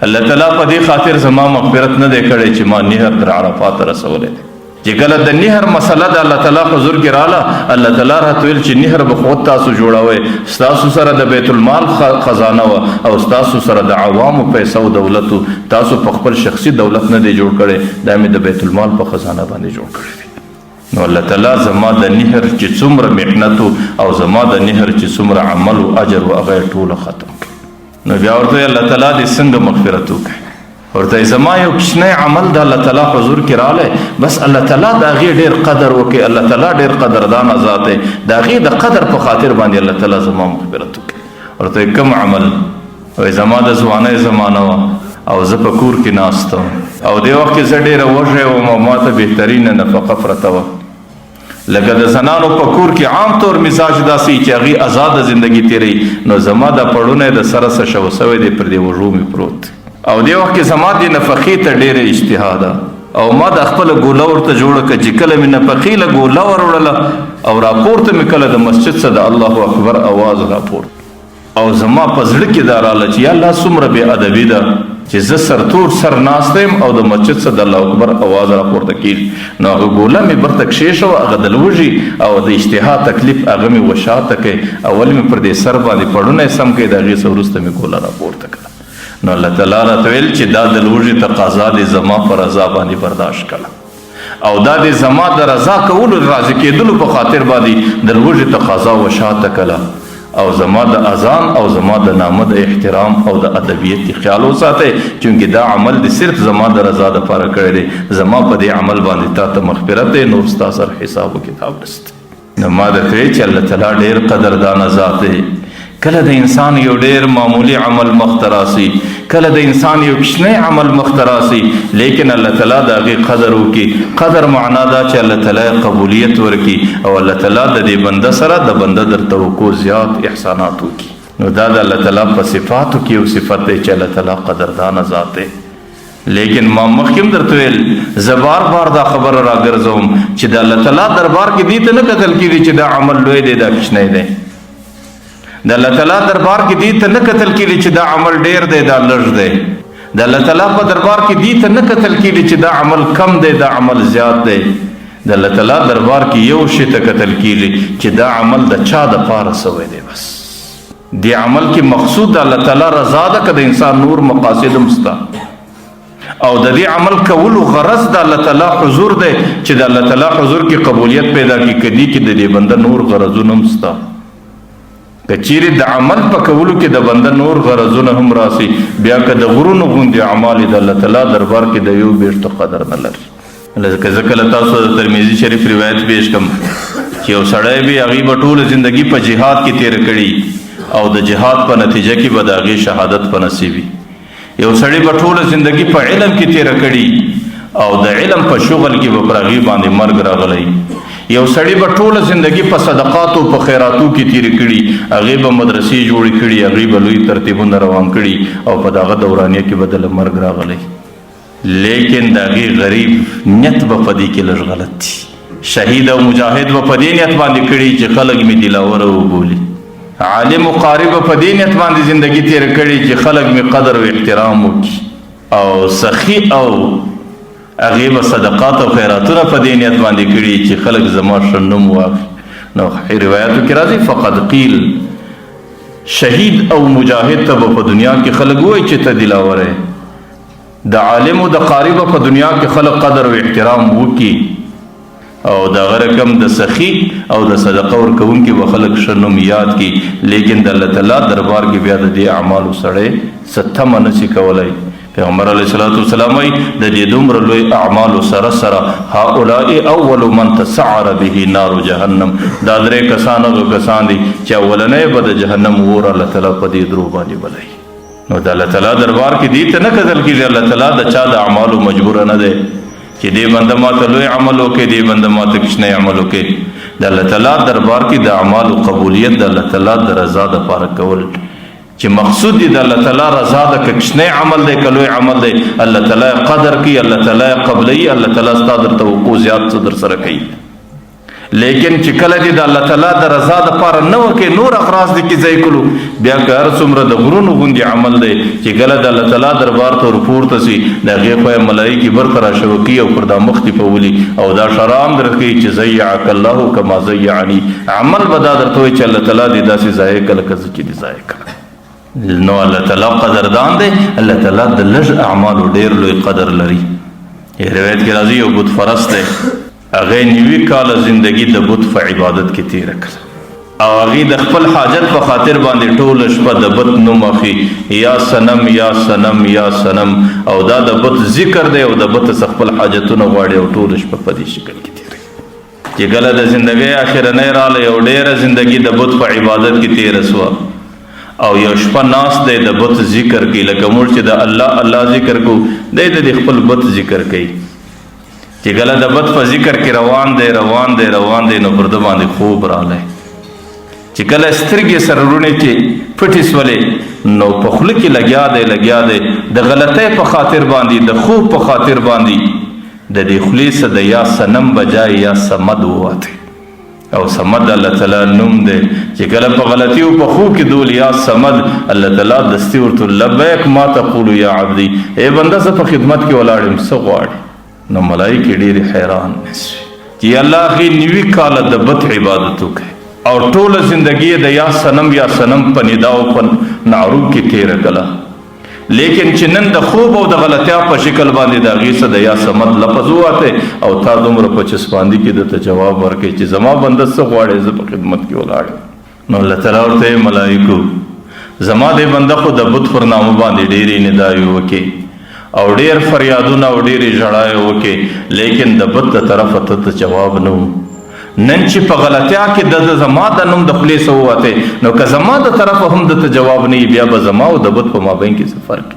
A: الله تعالی په دې خاطر زما مغفرت نه دی کړی چې ما نهر تر عرفات رسولی دی. چې کله د نهر مسله د الله تعالی حضور کې راله، الله تعالی راته ویل چې نهر به خود تاسو جوړوئ، ستاسو سره د بیت المال خزانه وه او ستاسو سره د عوامو پیسه او دولت و، تاسو په خپل شخصي دولت نه دی جوړ کړی، دا مې د بیت المال په خزانه باندې جوړ کړی دی. نو الله تعالی زما د نهر چې څومره محنت او زما د نهر چې څومره عمل او اجر و هغه یې ټوله ختم کړي. نو بیا ورته الله تعالی دې څنګه مغفرت وکړي؟ ورته زما یو کوچنی عمل د الله تعالی حضور کې رالی، بس الله تعالی د هغې ډېر قدر وکړي، الله تعالی ډېر قدردانه ذات دی، د هغې د قدر په خاطر باندې الله تعالی زما مغفرت وکړي. ورته کوم عمل؟ وایي زما د ځوانۍ زمانه وه او زه په کور کې ناست وم او دې وخت کې زه ډېره وږی وم او ما ته بهترینه نفقه پرته وه. لکه د زنانو په کور کې عام طور مزاج داسې چې هغې آزاده زندګي تېروي، نو زما دا پړونه د سره څه شو سوی دی پر دې وږو مې پروت. او دې وخت کې زما دې نفقې ته ډېره اجتهاده او ما د خپله ګوله ورته جوړه کړه چې کله مې نفقې له ګوله وروړله او راپورته مې کله د مسجد څخه د الله اکبر اواز راپورته او زما په زړه کې دا راغله چې یا الله څومره بې ادبي ده چې زه سرتور سر ناست یم او د مسجد څخه د الله اکبر اواز راپورته کېږي نو هغه ګوله مې برته کښېښوه هغه د لوږې او د اشتها تکلیف هغه مې وشاته کړې اول مې پر دې سر باندې پړونه یې سم کړې د هغې څه وروسته مې ګوله راپورته کړه نو الله تعالی راته ویل چې دا د لوږې تقاضا دې زما په رضا باندې برداشت کړه او دا دې زما د رضا کولو راضي کېدلو په خاطر باندې د لوږې تقاضا وشاته کړه او زما د اذان او زما د نامه د احترام او د ادبیت خیال وساتئ چونکې دا عمل د صرف زما د رضا دپاره کړی دی زما په دې عمل باندې تا ته مغفرت دی نور ستا سره حساب و کتاب نشته نو ما درته ویل چې الله تعالی ډېر قدردانه ذات دی کله د انسان یو ډېر معمولی عمل مخته راسي کله د انسان یو کوچنی عمل مخته راسي لیکن الله تعالی د هغې قدر وکړي قدر معنا دا چې الله تعالی قبولیت ورکړي او الله تعالی د دې بنده سره د بنده در توقع زیات احسانات وکړي نو دا د الله تعالی په صفاتو کې یو صفت دی چې الله تعالی قدردانه ذات دی لیکن ما مخکې هم درته ویل زه بار بار دا خبره راګرځوم چې د الله تعالی دربار کې دې ته نه کتل کېږي چې دا عمل لوی دی دا کوچنی دی د الله تعالی دربار کې دې ته نه کتل کېږي چې دا عمل ډېر دی دا لږ دی د الله تعالی په دربار کې دې ته نه کتل کېږي چې دا عمل کم دی دا عمل زیات دی د الله تعالی دربار کې یو شی ته کتل کېږي چې دا عمل د چا دپاره سوی دی بس دې عمل کې مقصود د الله تعالی رضا ده که د انسان نور مقاصد هم شته او د دې عمل کولو غرض د الله تعالی حضور دی چې د الله تعالی حضور کې قبولیت پیدا کړي که دې کې د دې بنده نور غرضونه هم شته که چیرې د عمل په کولو کې د بنده نور غرضونه هم راسي بیا که د غرونو غوندې اعمال د الله تعالی دربار کې د یو بیشتو قدر نه لري لکه زه کله تاسو د ترمذي شریف روایت پیش کړم چې یو سړی به هغې به ټوله زندګي په جهاد کې تېره کړي او د جهاد په نتیجه کې به د هغې شهادت په نصیب وي یو سړی به ټوله زندګي په علم کې تېره کړي او د علم په شغل کې به پر هغې باندې مرګ راغلی یو سړی به ټوله زندگی په صدقاتو په خیراتو کې تیرې کړي هغې به مدرسې جوړې کړي هغې به لوی ترتیبونه روان کړي او په دغه دورانیه کې به دله مرګ راغلی لیکن د هغې غریب نیت به په دې کې لږ غلط دي شهید او مجاهد به په دې نیت باندې کړي چې خلک مې دلاوره وبولي عالم و قاري به په دې نیت باندې زندگی تیره کړي چې خلک مې قدر او احترام وکړي او سخي او هغې به صدقات او خیراتونه په دې نیت باندې کړي چې خلک زما ښه نوم واخلي نو روایاتو کې راځي فقد قیل شهید او مجاهد ته به په دنیا کې خلک وایي چې ته دلاوره د عالم او د قاري به په دنیا کې خلک قدر او احترام وکړي او دغه رقم د سخي او د صدقه ورکوونکي به خلک ښه نوم یاد کړي لیکن د الله تعالی دربار کې بیا د دې اعمالو سړی څه تمه نشي کولی پیغمبر علیه الصلاة والسلام وایي د دې دومره لوی اعمالو سره سره هؤلاء اول من تسعر به نار جهنم دا درې کسان هغه کسان دي چې اولنی به د جهنم اور الله تعالی په دې درو باندې بلوي نو د الله تعالی دربار کې دې ته نه کتل کېږي الله تعالی د چا د اعمالو مجبوره نه دی چې دې بنده ماته لوی عمل وکړي دې بنده ماته کوچنی عمل وکړي د الله تعالی دربار کې د اعمالو قبولیت د الله تعالی د رضا دپاره کول چې مقصود دی د الله تعالی رضا د کوچنی عمل دی که لوی عمل دی الله تعالی قدر کوي الله تعالی قبلوي الله تعالی ستا در توقع زیات څه در سره کوي لیکن چې کله دې د الله تعالی د رضا دپاره نه وکړې نور اغراض دې کې ځای کړو بیا که هر څومره د غرونو غوندې عمل دی چې کله د الله تعالی دربار ته ورپورته سي د هغې خوا یې ملایکې برته راشوکي او پر دا مخ دې پولي او دا شرام درکوي چې ضیعک الله کما ضیعني عمل به دا درته وایي چې الله تعالی دې داسې ضایع کړه لکه زه چې دې ضایع کړه نو الله تعالی قدردان دی الله تعالی د لږ اعمالو ډېر لوی قدر لري روایت کې راځي یو بت پرست دی هغې 90 کاله زندگی د بت په عبادت کې تېره کړه او هغې د خپل حاجت په خاطر باندې ټوله شپه د بت نوم اخلي یا صنم یا صنم یا صنم او دا د بت ذکر دی او د بت څخه خپل حاجتونه غواړي او ټوله شپه په دې شکل کې تېره چې کله د زندګۍ اخرنۍ راغله یو ډېره زندگی د بت په عبادت کې تېره سوه او یو شپه ناست دی د بت ذکر کوي لکه موږ چې د الله الله ذکر کو دی د خپل بت ذکر کوي چې کله د بت په ذکر کې روان دی نو پر ده باندې خوب راغلی چې کله سترګې سره روڼې چې پټې سولې نو په خوله کې لګیا دی د غلطۍ په خاطر باندې د خوب په خاطر باندې د دې خولې څه د یا صنم بجای یا صمد ووته. او صمد الله تعالی نوم دی چې کله په غلطي او په خوب کې دول یا صمد الله تعالی دستي ورته لبیک ما تقول یا عبدي، ای بنده زه په خدمت کې ولاړم څه غواړي؟ نو ملایکې ډېرې حیران نشي چې الله غي نیوي کاله د بت عبادت وکړي او ټوله زندگی د یا صنم په ندا او په نعرو کې تیره کړه، لیکن چې نن د خوب او د غلطیا په شکل باندې د هغې څه د یا صمد لفظ وواته او تا دومره په چسپاندي کې درته جواب ورکړي چې زما بنده څه غواړې زه په خدمت کې ولاړ. نو الله تعالی ورته ملایکو زما د بنده خو د بت پر نامه باندې ډېرې ندایې وکړي او ډېر فریادونه او ډېرې ژړایې وکړي، لیکن د بت د طرفه ته جواب نه و. نن چې په غلطیا کې د زما د نوم د خولې څه ووته نو که زما د طرفه هم دته جواب نه وي بیا به زما او د بت په مابین کې څه فرق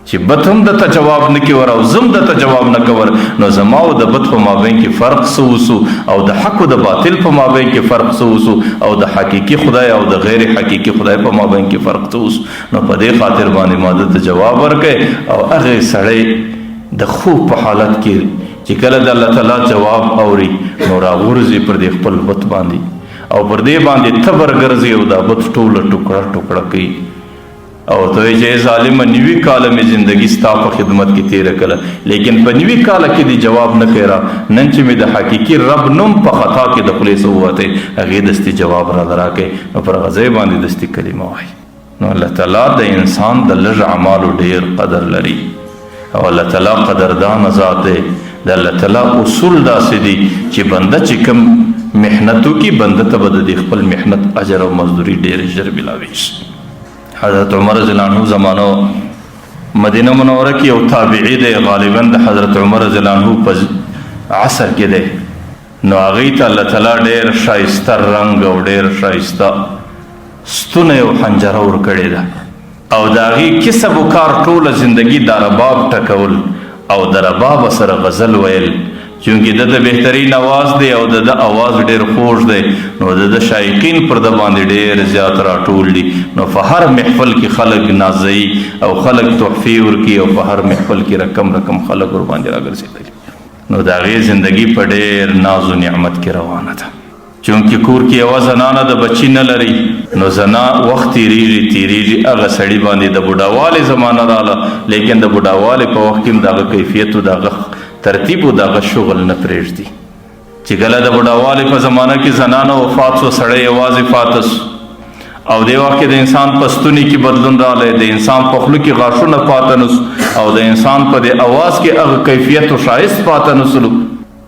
A: چې بت هم دته جواب نه کوي او زم دته جواب نه کور نو زما او د بت په مابین کې فرق څه وسو او د حق او د باطل په مابین کې فرق څه وسو او د حقیقي خدای او د غیر حقیقي خدای په مابین کې فرق څه وسو. نو په دې خاطر باندې ما دته جواب ورکړ او هغه سړی د خوب په حالت کې چې کله د الله تعالی جواب اوري نو راغورځي پر دې خپل بت باندې او پر دې باندې تبر ګرځي او دا بت ټوله ټوکړه کوي او ته چې ظالم نیوي کاله مې زندگی ستا په خدمت کې تیره کړه، لیکن په نیوي کاله کې دی جواب نه کړه. نن چې مې د حقیقي رب نوم په خطا کې د خولې څه ووته هغې دستي جواب را راکړې نو پر هغه ځای باندې دستي کلمه وایي. نو الله تعالی د انسان د لږ اعمالو ډېر قدر لري او الله تعالی قدردان ذات دی. د الله تعالی اصول داسې دي چې بنده چې کوم محنت وکړي بنده ته به د خپل محنت اجر او مزدوري ډېر ژر ملاویږي. حضرت عمر رضی الله عنه زمانو مدینه منوره کې یو تابعی دی غالبا د حضرت عمر رضی الله عنه په عصر کې دی. نو هغې ته الله تعالی ډېر ښایسته رنګ او ډېر ښایسته ستونه یو حنجره ورکړې ده او د هغې کسب و کار ټوله زندگی دا رباب ټکول او د رباب سره غزل ویل، چونکې د بهترین आवाज دی او د आवाज ډېر خوږ دی نو د شایقین پر د باندې ډېر زیات راټول دي. نو په هر محفل کې خلک نازوي او خلک تحفې ورکوي او په هر محفل کې رقم خلک ور باندې راګرځېدلي. نو د هغې زندگی په ډېر ناز و نعمت کې روانه ده، چونکې کور کې یوه زنانه د بچي نه لري نو زنا وخت تیریږي هغه سړي باندې د بوډاوالي زمانه راله، لیکن د بوډاوالي په وخت کې هم د هغه کیفیت او د هغه ترتیب او د هغه شغل نه پرېږدي. چې کله د بوډاوالي په زمانه کې زنانه وفات سو سړی یوازې پاته سو او دې وخت کې د انسان په ستوني کې بدلون راغلی، د انسان په خوله کې غاښونه پاته نه سو او د انسان په دې اواز کې هغه کیفیت او ښایست پاته نه سلو.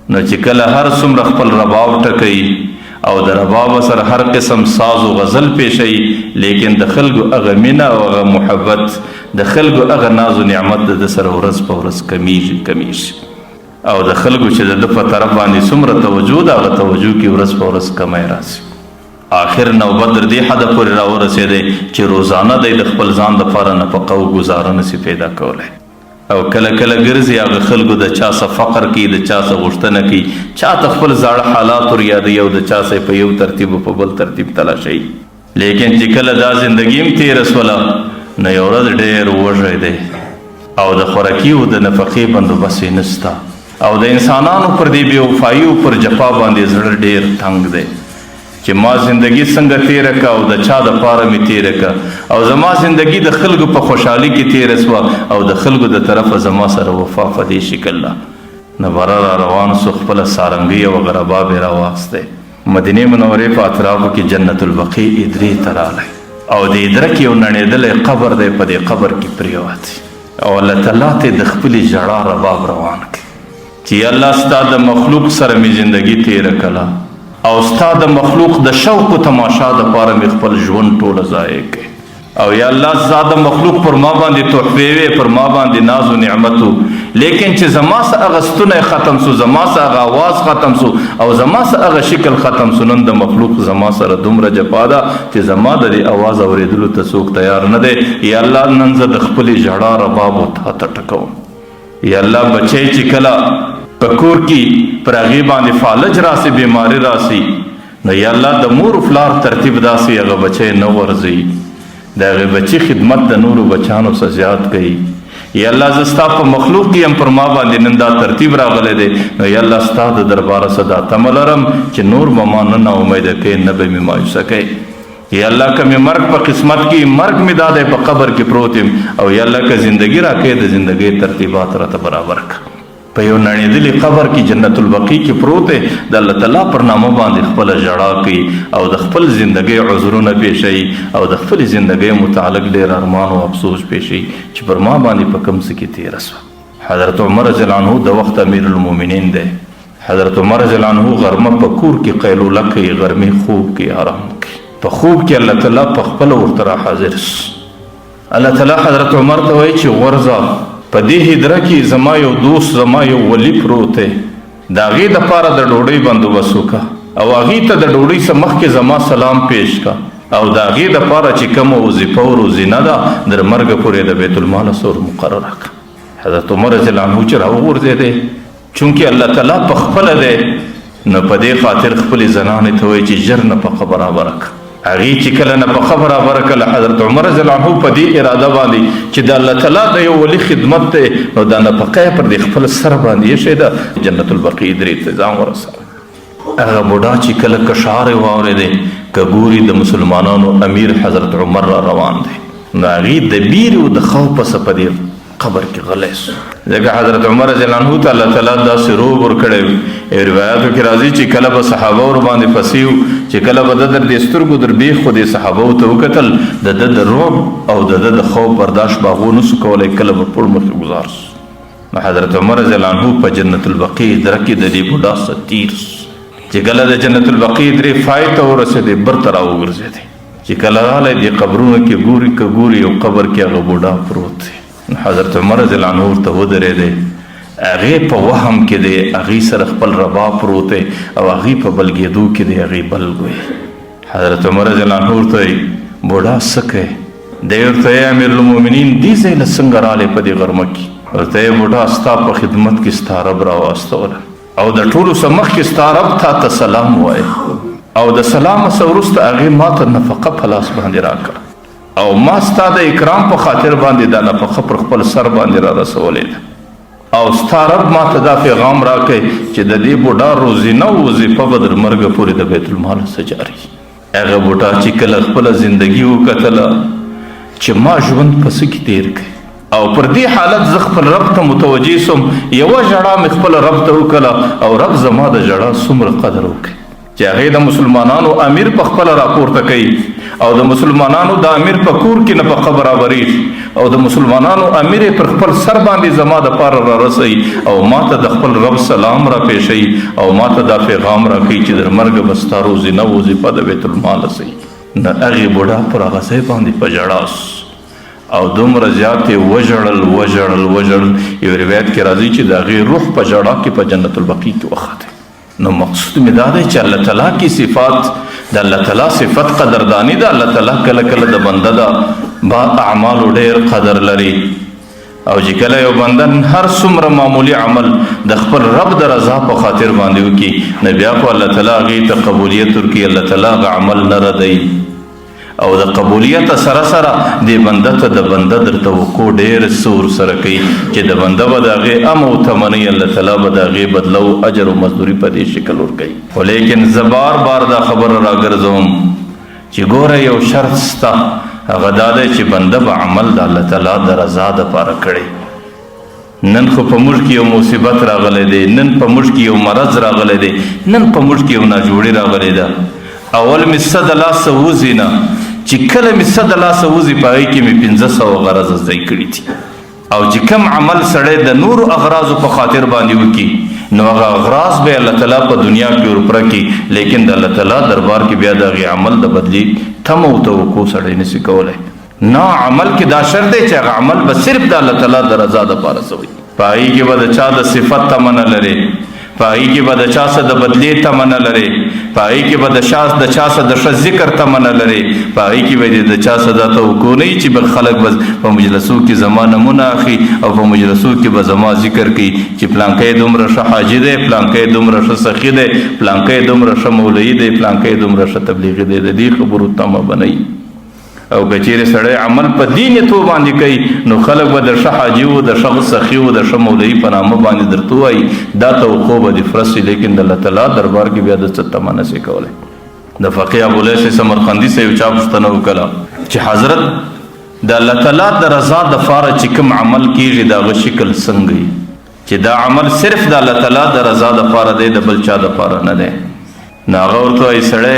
A: نو چې کله هر څومره خپل رباب ټکوي او د رباب سره هر قسم ساز او غزل پیشوي، لیکن د خلکو هغه مینه او هغه محبت د خلکو هغه ناز و نعمت د سره ورځ په ورځ کمیږي او د خلکو چې د په طرف باندې څومره توجه ده هغه توجه کې ورځ په ورځ کمی راځي. آخر نوبت در دې حده پورې راورسېدی چې روزانه دی د خپل ځان دپاره نفقه او ګزاره نسي پیدا کولی او کله ګرځي هغه خلکو د چا څه فقر کوي، د چا څه غوښتنه کوي، چا ته خپل زاړه حالات ور یادوي او د چا څه په یو ترتیب او په بل ترتیب تلاشوي. لیکن چې کله دا زندګي هم تېره سوله نو یو ورځ ډېر وږی دی او د خوراکي او د نفقې بندوبست یې نشته او د انسانانو پر دې بېوفایي او پر جفا باندې زړه ډېر تنګ دی چې ما زندگی څنګه تیره که او د چا دپاره مې تیره که او زما زندگی د خلکو په خوشحالي کې تیره سوه او د خلکو د طرفه زما سره وفا په دې شکل ده. نو بره را روان سو، خپله سارنګۍ او هغه رباب یې راواخیستی. مدینې منورې په اطرافو کې جنت البقیع ادرې ته راغلی او د ادره کې یو نړېدلی قبر دی، په دې قبر کې پرېوتی او الله تعالی ته د خپلې ژړا رباب روان کړي چې الله ستا د مخلوق سره مې زندگی تیره کړه او ستا د مخلوق د شوق و تماشا دپاره مې خپل ژوند ټوله ضایع کړي او یا الله ستا د مخلوق پر ما باندې تحفې وې، پر ما باندې ناز و نعمت و، لیکن چې زما څه هغه ستونی ختم سو، زما څه هغه آواز ختم سو او زما څه هغه شکل ختم سو، نن د مخلوق زما سره دومره جفا ده چې زما د دې آواز اورېدلو ته څوک تیار نه دی. یا الله نن زه د خپلې ژړا رباب و تا ته ټکوم. یا الله بچی چې کله په کور کې پر هغې باندې فالج راسي، بیماري راسي، نو یا الله د مور پلار ترتیب داسې هغه بچی نه ورځي، د هغې بچي خدمت د نورو بچیانو څخه زیات کوي. یا الله زه ستا په مخلوق کې یم، پر ما باندې نن دا ترتیب راغلی دی، نو یا الله ستا د درباره څه دا تمه لرم چې نور به ما نه ناامیده کوي، نه به مې مایوسه کوي. یا الله که مې مرګ په قسمت کې مرګ مې دا دی په قبر کې پروت یم، او یا الله که زندګي راکوې د زندګۍ ترتیبات راته برابر کړه. په یو نړېدلي قبر کې جنت البقیع کې پروت دی، د الله تعالی پر نامه باندې خپله ژړا کوي او د خپل زندګۍ عذرونه پیښوي او د خپلې زندګۍ متعلق ډېر ارمان او افسوس پیښوي چې پر ما باندې په کوم څه کې تېره سوه. حضرت عمر رضی الله عنه د وخت امیر المؤمنین دی. حضرت عمر رضی الله عنه غرمه په کور کې قیلوله کوي، غرمې خوب کې آرام کوي. په خوب کې الله تعالی په خپله ورته را حاضر سو. الله تعالی حضرت عمر ته وایي چې غورځه، په دې هدره کې زما یو دوست، زما یو ولی پروت دی، د هغې دپاره د ډوډۍ بندوبست وکړه او هغې ته د ډوډۍ څه مخکې زما سلام پیش کړه او د هغې دپاره چې کومه وظیفه او روزینه ده در مرګه پورې د بیت المال سور مقرره کړه. حضرت عمر رضی الله عنه چې راوغورځېدی، چونکې الله تعالی په خپله دی، نو په دې خاطر خپلې زنانې ته وایي چې ژر نفقه برابره کړه. هغې چې کله نفقه برابره کړله، حضرت عمر رضی الله عنه په دې اراده باندې چې د الله تعالی د یو ولی خدمت دی، نو دا نفقه یې پر دې خپل سر باندې ایښې ده، جنت البقیع درې ته ځان ورسوه. هغه بوډا چې کله کشار یې واورېدی، که ګوري د مسلمانانو امیر حضرت عمر را روان دی، نو هغې د بیرې او د خوفه څه په دې قبر کې غلی سو. ځکه حضرت عمر رضی الله عنه ته الله تعالی داسې روب ورکړی و. روایاتو کې راځي چې کله به صحابه ورباندې پسې و، چې کله به ده در دې سترګو در بیخ خو دې صحابو ته وکتل، د ده د رعب او د ده د خوف برداشت به هغو نسو کولی، کله به پړ مخې ګزار سو. نو حضرت عمر رضی الله عنه په جنت البقیع درې کې د دې بوډا څخه تیر سو. چې کله د جنت البقیع درې فای ته ورسېدی، برته راوګرځېدی. چې کله رالی دې قبرونو کې ګوري که ګوري یو قبر کې هغه بوډا پروت دی. حضرت عمر رضی الله عنه ورته ودرېدی، هغې په وهم کې دی، هغې سره خپل ربا پروت دی او هغې په بلګېدو کې دی، هغې بلګ وی. حضرت عمر رضی الله عنه ورته وایي بوډا څه کوې؟ دی ورته وایي امیر المؤمنین دې ځای له څنګه رالی په دې غرمه کې؟ ورته وایي بوډا ستا په خدمت کې ستا رب راواستوله او د ټولو څه مخکې ستا رب تا ته سلام وایي او د سلام څه وروسته هغې ما ته نفقه په لاس باندې راکړه او ما ستا د اکرام په خاطر باندې دا نفقه پر خپل سر باندې را رسولې ده او ستا رب ما ته دا پیغام راکړی چې د دې بوډا روزینه او وظیفه به در مرګه پورې د بیت المال څخه جاري. هغه بوډا چې کله خپله زندګي وکتله چې ما ژوند په څه کې تېر کړی او پر دې حالت زه خپل رب ته متوجه سوم، یوه ژړا مې خپل رب ته وکړه او رب زما د ژړا څومره قدر وکړي چې هغې د مسلمانانو امیر په خپله راپورته کوي او د مسلمانانو د امیر په کور کې نفقه برابرېږي او د مسلمانانو امیر پر خپل سر باندې زما دپاره را رسوي او ما ته د خپل رب سلام را پیښوي او ما ته دا پیغام راکوي چې در مرګه به ستا روزینه وظیفه د بیت المال سي. نه هغې بوډا پر هغه ځای باندې په ژړا او دومره زیات یې وژړل. یو روایت کې راځي چې د هغې روح په ژړا کې په جنت البقیع کې وخته. نو مقصود مې دا دی چې الله تعالی کی صفات د الله تعالی صفت قدردانی ده. الله تعالی کله کله د بنده د با اعمالو ډېر قدر لري او چې کله یو بنده هر څومره معمولی عمل د خپل رب د رضا په خاطر باندې وکړي، نو بیا خو الله تعالی هغې ته قبولیت ورکړي. الله تعالی هغه عمل نه ردوي او د قبولیت سره سره د بنده ته د بنده در توقع ډېر څه سره کوي چې د بنده به د هغې ام او تمنۍ الله تعالی به د هغې بدله او اجر او مزدوري په دې شکل ورکوي. خو لیکن زه بار دا خبره راګرځوم چې ګوره یو شرط سته، هغه دا دی چې بنده به عمل د الله تعالی د رضا دپاره کړی. نن خو په موږ کې یو مصیبت راغلی دی، نن په موږ کې یو مرض راغلی دی، نن په موږ کې یو ناجوړي راغلی ده. اول مې څه د لاسه وځي نه چې کله مې څه د لاسه وځي په هغې کې مې 500 غرض زده کړي دي او چې کم عمل سړی د نورو اغراضو په خاطر باندې وکړي نو هغه اغراض به الله تعالی په دنیا کې ورپره کړي، لیکن د الله تعالی دربار کې بیا د هغې عمل د بدلي تمه او توقع سړی نشي کولی. نه، عمل کې دا شرط دی چې هغه عمل به صرف د الله تعالی د رضا دپاره سوی، په هغې کې به د چا د صفت تمه نه لرې، په هغې کې به د چا څه د بدلې تمه نه لرې، په هغې کې به د چا څه د ښه ذکر تمه نه لرې، په هغې کې به د چا څه دا توقع نه وي چې به خلک به په مجلسو کې زما نمونه اخلي او په مجلسو کې به زما ذکر کوي چې پلانکی دومره ښه حاجي دی، پلانکی دومره ښه سخي دی، پلانکی دومره ښه مولوي دی، پلانکی دومره ښه تبلیغي دی. د دې خبرو تمه به نه وي. او که چیرې سړی عمل په دې نیتو باندې کوي نو خلک به د ښه حاجي و، د ښه سخي و، د ښه مولوي په نامه باندې درته ووایي. دا توقع به دې فرض شي، لیکن د الله تعالی دربار کې بیا د څه تمه نه شي کولی. د فقیه ابولیث سمرقندي صاحب چا پوښتنه وکړه چې حضرت د الله تعالی د رضا دپاره چې کوم عمل کېږي د هغه شکل څنګه وي، چې دا عمل صرف د الله تعالی د رضا دپاره دی، د بل چا دپاره نه دی. نو هغه ورته وایي سړی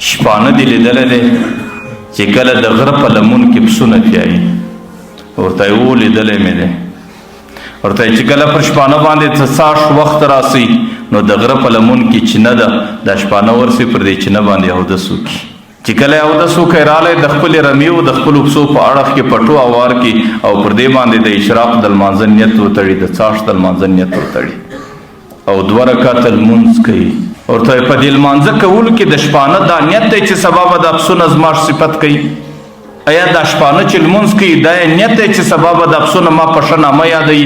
A: شپانه دې لیدلی دی چې کله د غره په لمون کې پسونه پیایي؟ ورته یې و لیدلی مې دی. ورته چې کله پر شپانه باندې څاښ وخت راسي نو د غره په لمون کې چینه ده، دا شپانه ورسي پر دې چینه باندې اودس وکړي. چې کله اودس وکړی رالی د خپلې رمې و د خپلو پسو په اړخ کې پټو اوار کې او پر دې باندې د اشراق د لمانځه نیت وتړي، د څاښ د لمانځه نیت وتړي او 2 رکعته لمونځ کوي. ورته په دې لمانځه کولو کې د شپانه دا نیت دی چې سبا به دا پسونه زما صفت کوي؟ ایا دا شپانه چې لمونځ کوي دا یې نیت دی چې سبا به دا پسونه ما په ښه نامه یادوي؟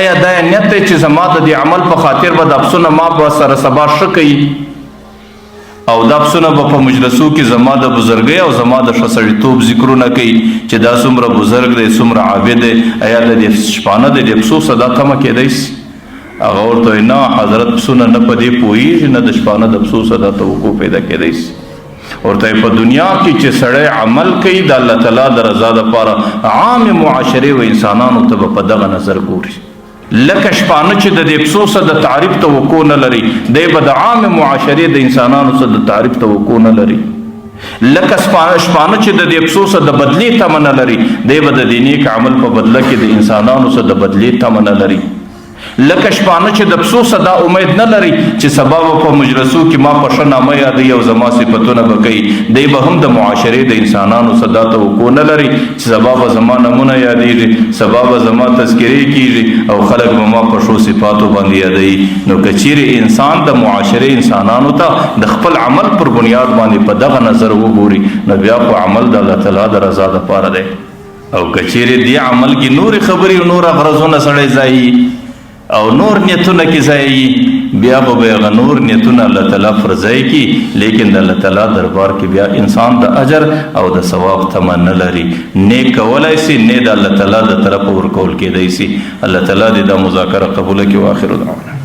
A: ایا دا یې نیت دی چې زما د دې عمل په خاطر به دا پسونه ما به سره سبا ښه کوي او دا پسونه به په مجلسو کې زما د بزرګۍ او زما د ښه سړیتوب ذکرونه کوي چې دا څومره بزرګ دی، څومره عابد دی؟ ایا د دې شپانه د دې پسو صدا تمه کېدی شي؟ هغه ورته وایي نه حضرت پسونه نه په دې پوهېږي، نه د شپانه د پسو صدا توقع پیدا کېدی شي. ورته په دنیا کې چې سړی عمل کوي د الله تعالی د رضا دپاره عام معاشرې و انسانانو ته به په دغه نظر ګوري. لکه شپانه چې د دې پسو څه د تعریف توقع نه لري، دی به د عام معاشرې د انسانانو څه د تعریف توقع نه لري. لکه شپانه چې د دې پسو څه د بدلې تمه نه لري، دی به د دې نیک عمل په بدله کې د انسانانو څه د بدلې تمه نه لري. لکه شپانه چې د پسو څه دا امید نه لري چې سبا به په مجلسو کې ما په ښه نامه یادوي او زما صفتونه به کوي، دی به هم د معاشرې د انسانانو څه دا توقع نه لري چې سبا به زما نمونه یادېږي، سبا به زما تذکرې کېږي او خلک به ما په ښو صفاتو باندې یادوي. نو که چیرې انسان د معاشرې انسانانو ته د خپل عمل پر بنیاد باندې په دغه نظر وګوري نو بیا خو عمل د الله تعالی د رضا دپاره دی. او که چیرې دې عمل کې نورې خبرې او نور غرضونه سړی ځایي او نور نیتونه کې ځایي، بیا به هغه نور نیتونه الله تعالی پر ځای کړي، لیکن د الله تعالی دربار کې بیا انسان د اجر او د ثواب تمه نه لري. نیک کولی سي، نه د الله تعالی د طرفه ورکول کېدی سي. الله تعالی دې دا مذاکره قبوله کړي. واخر دعوانا